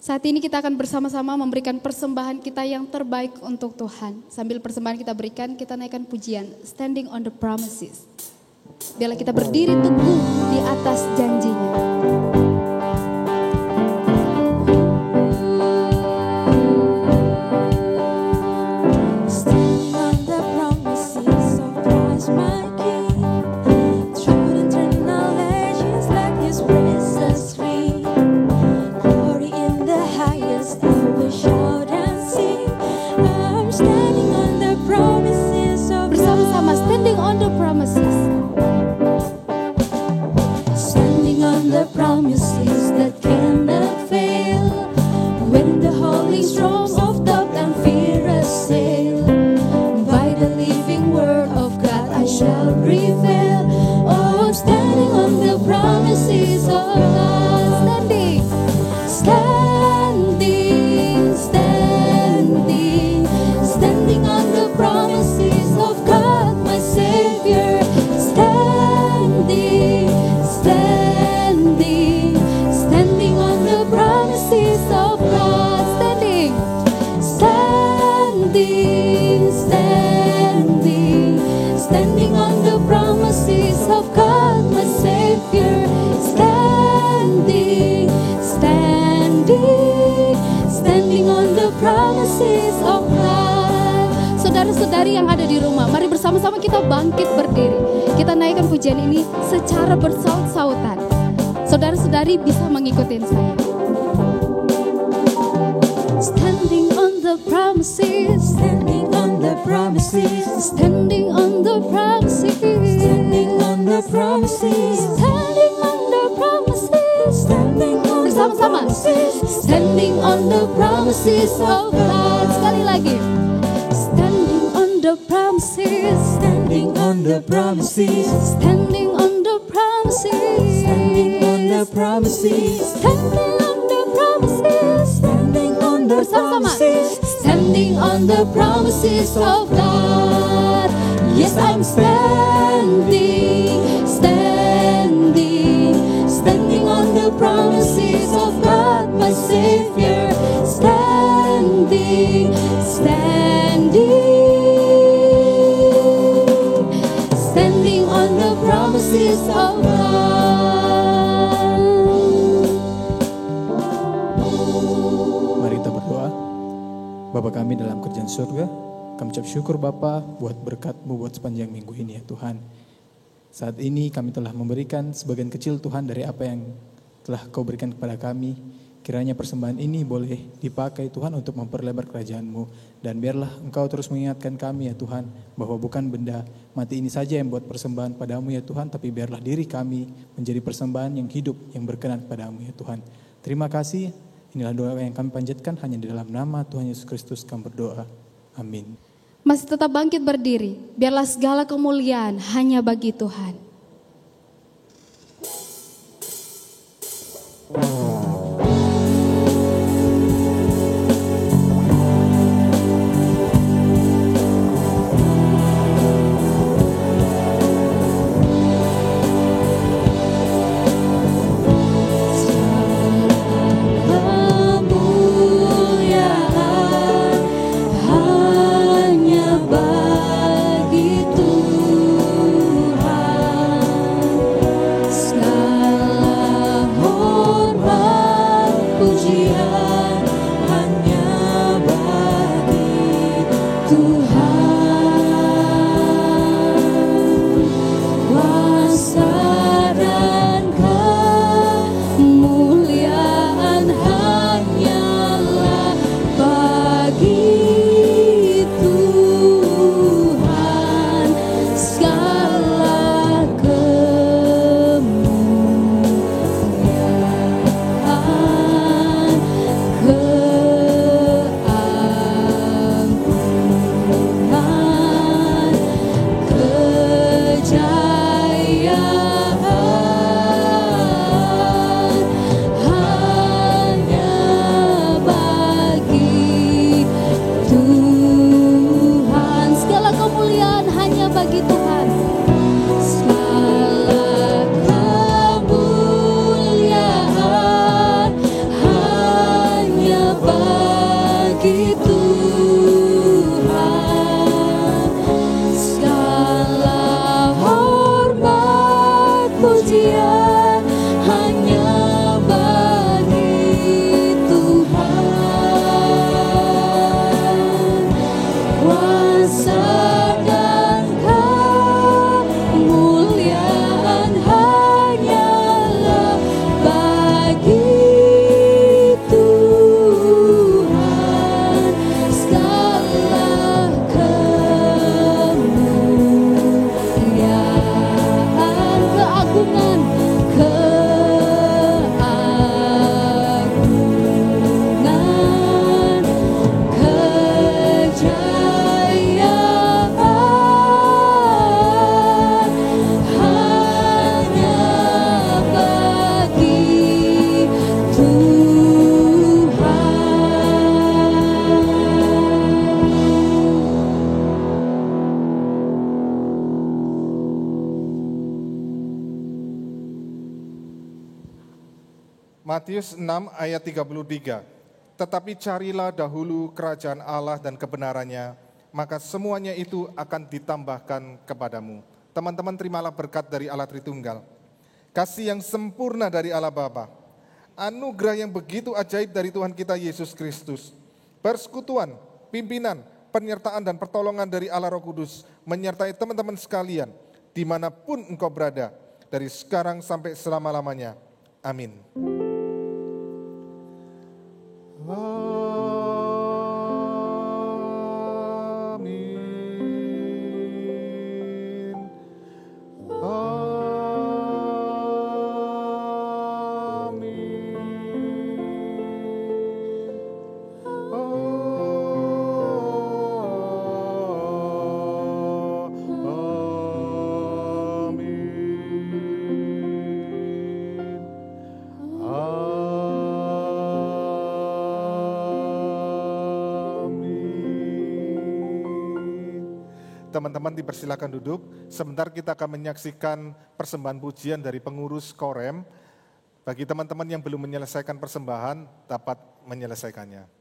Saat ini kita akan bersama-sama memberikan persembahan kita yang terbaik untuk Tuhan. Sambil persembahan kita berikan, kita naikkan pujian Standing on the Promises. Biarlah kita berdiri teguh di atas janjinya. Standing on the promises of Christ my King, through eternal ages let His praises ring. Glory in the highest, I will shout and sing. I'm standing on the promises of Bersama-sama standing on the promises. Standing on the promises that cannot fail. When the holy storms of doubt and fear assail, by the living word of God I shall prevail. Oh, standing on the promises of God. Standing, standing, standing, standing on the promises of God my Savior. Standing, standing, standing on the promises of God. Standing, standing, standing, standing on the promises of God my Savior. Standing, standing, standing on the promises of God. Saudara-saudari yang ada di rumah, mari bersama-sama kita bangkit berdiri. Kita naikkan pujian ini secara bersaut-sautan. Saudara-saudari bisa mengikuti saya. Standing on the promises, standing on the promises, Standing on the promises. standing on the promises, standing on the promises, standing on the Bersama-sama. promises, Standing on the promises of God. Sekali lagi. Standing on the promises. standing on the promises, Standing on the promises. standing on the promises, Standing on the promises. standing on the Bersama-sama. promises, Standing on the promises of God. Yes, I'm standing, standing, standing on the promises of God, my Savior. Standing, standing, standing on the promises of God. Mari kita berdoa. Bapa kami dalam kerjaan surga, kami ucap syukur Bapa buat berkat-Mu buat sepanjang minggu ini ya Tuhan. Saat ini kami telah memberikan sebagian kecil Tuhan dari apa yang telah Kau berikan kepada kami. Kiranya persembahan ini boleh dipakai Tuhan untuk memperlebar kerajaan-Mu. Dan biarlah Engkau terus mengingatkan kami ya Tuhan, bahwa bukan benda mati ini saja yang buat persembahan padamu ya Tuhan, tapi biarlah diri kami menjadi persembahan yang hidup, yang berkenan padamu ya Tuhan. Terima kasih. Inilah doa yang kami panjatkan hanya di dalam nama Tuhan Yesus Kristus kami berdoa. Amin. Masih tetap bangkit berdiri. Biarlah segala kemuliaan hanya bagi Tuhan. hanya bagi Tuhan. Kuasa dan kemuliaan hanyalah bagi Tuhan. Segala kemuliaan, keagungan, kejayaan hanya bagi Matius 6 ayat 33. Tetapi carilah dahulu kerajaan Allah dan kebenarannya, maka semuanya itu akan ditambahkan kepadamu. Teman-teman, terimalah berkat dari Allah Tritunggal, kasih yang sempurna dari Allah Bapa, anugerah yang begitu ajaib dari Tuhan kita Yesus Kristus, persekutuan, pimpinan, penyertaan dan pertolongan dari Allah Roh Kudus menyertai teman-teman sekalian dimanapun engkau berada, dari sekarang sampai selama-lamanya. Amin. Teman-teman dipersilakan duduk. Sebentar kita akan menyaksikan persembahan pujian dari pengurus Korem. Bagi teman-teman yang belum menyelesaikan persembahan, dapat menyelesaikannya.